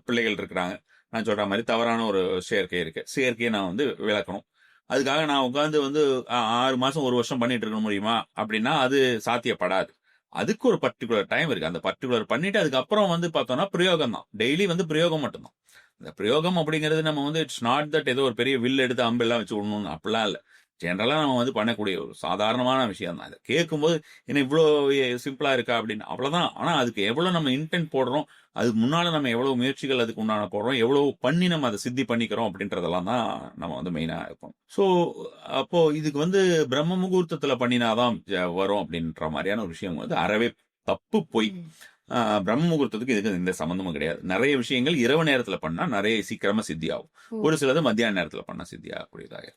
பிள்ளைகள் இருக்கிறாங்க. நான் சொல்ற மாதிரி தவறான ஒரு சேர்க்கை இருக்கு. சேர்க்கையை நான் வந்து விளக்கணும். அதுக்காக நான் உட்காந்து வந்து 6 மாசம் 1 வருஷம் பண்ணிட்டு இருக்க முடியுமா அப்படின்னா அது சாத்தியப்படாது. அதுக்கு ஒரு பர்டிகுலர் டைம் இருக்கு. அந்த பர்டிகுலர் பண்ணிட்டு அதுக்கப்புறம் வந்து பார்த்தோம்னா பிரயோகம் தான். டெய்லி வந்து பிரயோகம் மட்டும்தான். இந்த பிரயோகம் அப்படிங்கிறது நம்ம வந்து இட்ஸ் நாட் தட் ஏதோ ஒரு பெரிய வில் எடுத்து அம்பு எல்லாம் வச்சு விடணும் அப்படிலாம் இல்லை. ஜென்ரலா நம்ம வந்து பண்ணக்கூடிய ஒரு சாதாரணமான விஷயம் தான். இதை கேட்கும்போது என்ன இவ்வளோ சிம்பிளா இருக்கா அப்படின்னு அவ்வளவுதான். ஆனா அதுக்கு எவ்வளவு நம்ம இன்டென்ட் போடுறோம், அதுக்கு முன்னால நம்ம எவ்வளவு முயற்சிகள் அதுக்கு உண்டான போடுறோம், எவ்வளவு பண்ணி நம்ம அதை சித்தி பண்ணிக்கிறோம் அப்படின்றதெல்லாம் தான் நம்ம வந்து மெயினா இருக்கும். ஸோ அப்போ இதுக்கு வந்து பிரம்ம முகூர்த்தத்துல பண்ணினாதான் வரும் அப்படின்ற மாதிரியான ஒரு விஷயம் வந்து அறவே தப்பு போய் பிரம்ம முகூர்த்தத்துக்கு இதுக்கு எந்த சம்பந்தமும் கிடையாது. நிறைய விஷயங்கள் இரவு நேரத்துல பண்ணா நிறைய சீக்கிரமா சித்தி ஆகும். ஒரு சிலது மத்தியான நேரத்துல பண்ணா சித்தி ஆகக்கூடியதாக.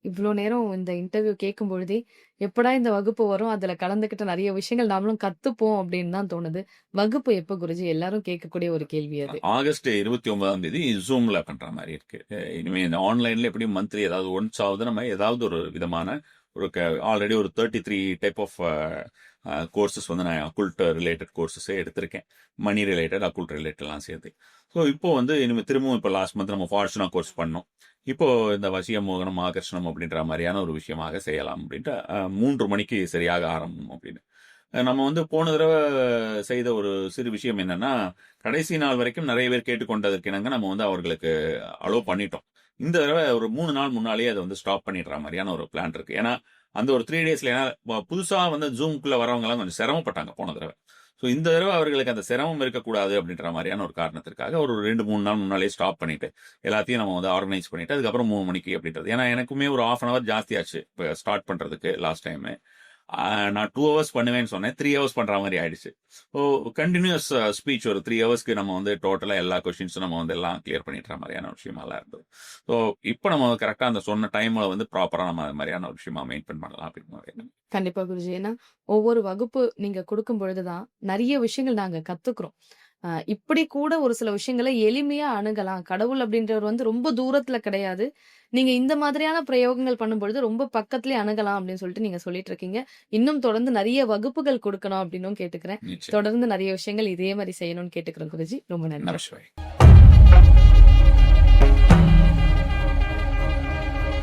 இவ்ளோ நேரம் இந்த இன்டர்வியூ கேட்கும் பொழுதே, எப்படா இந்த வகுப்பு வரும்? அதுல கலந்துக்கிட்ட நிறைய விஷயங்கள் நாமளும் கத்துப்போம் அப்படின்னு தான் தோணுது. வகுப்பு எப்ப குருஜி? எல்லாரும் கேட்கக்கூடிய ஒரு கேள்வி அது. ஆகஸ்ட் 29ஆம் தேதி ஜூம்ல பண்ற மாதிரி இருக்கு. இனிமே இந்த ஆன்லைன்ல எப்படியும் மந்த்லி ஏதாவது ஒன்ஸ் ஆகுது நம்ம ஏதாவது ஒரு விதமான ஒரு ஆல்ரெடி ஒரு 33 டைப் ஆஃப் கோர்சஸ் வந்து நான் அக்குல்ட் ரிலேட்டட் கோர்சஸே எடுத்திருக்கேன். மணி ரிலேட்டட் அக்குல்ட் ரிலேட்டட்லாம் சேர்த்து. ஸோ இப்போ வந்து இனிமேல் திரும்பவும் இப்போ லாஸ்ட் மந்த் நம்ம ஃபார்ச்சுனா கோர்ஸ் பண்ணோம். இப்போ இந்த வசியம், மோகனம், ஆகர்ஷணம் அப்படின்ற மாதிரியான ஒரு விஷயமாக செய்யலாம் அப்படின்ட்டு 3 மணிக்கு சரியாக ஆரம்பம் அப்படின்னு. நம்ம வந்து போன தடவை செய்த ஒரு சிறு விஷயம் என்னன்னா கடைசி நாள் வரைக்கும் நிறைய பேர் கேட்டுக்கொண்டதற்கு இணங்க நம்ம வந்து அவர்களுக்கு அலோவ் பண்ணிட்டோம். இந்த தடவை ஒரு 3 நாள் முன்னாலேயே அதை வந்து ஸ்டாப் பண்ணிடுற மாதிரியான ஒரு பிளான் இருக்கு. ஏன்னா அந்த ஒரு 3 டேஸ்ல ஏன்னா புதுசா வந்து ஜூம்குள்ள வரவங்க எல்லாம் கொஞ்சம் சிரமப்பட்டாங்க போன தடவை. ஸோ இந்த தடவை அவர்களுக்கு அந்த சிரமம் இருக்கக்கூடாது அப்படின்ற மாதிரியான ஒரு காரணத்திற்காக ஒரு 2-3 நாள் முன்னாலே ஸ்டாப் பண்ணிட்டு எல்லாத்தையும் நம்ம வந்து ஆர்கனைஸ் பண்ணிட்டு அதுக்கப்புறம் 3 மணிக்கு அப்படின்றது. ஏன்னா எனக்குமே ஒரு 1/2 hour ஜாஸ்தி ஆச்சு இப்போ ஸ்டார்ட் பண்றதுக்கு லாஸ்ட் டைம். நான் 2 hours பண்ணுவேன்னு சொன்னேன். 3 hours பண்ற மாதிரி ஆயிடுச்சு. ஸோ கண்டினியூஸ் ஸ்பீச் ஒரு 3 ஹவர்ஸ்க்கு நம்ம வந்து டோட்டலா எல்லா கொஸ்டின்ஸும் நம்ம வந்து எல்லாம் கிளியர் பண்ணிடுற மாதிரியான ஒரு விஷயமாலாம் இருந்தது. ஸோ இப்போ நம்ம கரெக்டா அந்த சொன்ன டைம்ல வந்து ப்ராப்பரா நம்ம அது மாதிரியான ஒரு விஷயமா மெயின்டைன் பண்ணலாம் அப்படின்னு. கண்டிப்பா குருஜி. ஏன்னா ஒவ்வொரு வகுப்பு நீங்க கொடுக்கும் பொழுதுதான் நிறைய விஷயங்கள் நாங்க கத்துக்கிறோம். இப்படி கூட ஒரு சில விஷயங்களை எளிமையா அணுகலாம். கடவுள் அப்படின்றவர் வந்து ரொம்ப தூரத்துல கிடையாது. நீங்க இந்த மாதிரியான பிரயோகங்கள் பண்ணும்பொழுது ரொம்ப பக்கத்திலேயே அணுகலாம் அப்படின்னு சொல்லிட்டு நீங்க சொல்லிட்டு இருக்கீங்க. இன்னும் தொடர்ந்து நிறைய வகுப்புகள் கொடுக்கணும் அப்படின்னும் கேட்டுக்கிறேன். தொடர்ந்து நிறைய விஷயங்கள் இதே மாதிரி செய்யணும்னு கேட்டுக்கிறேன் குருஜி. ரொம்ப நன்றி.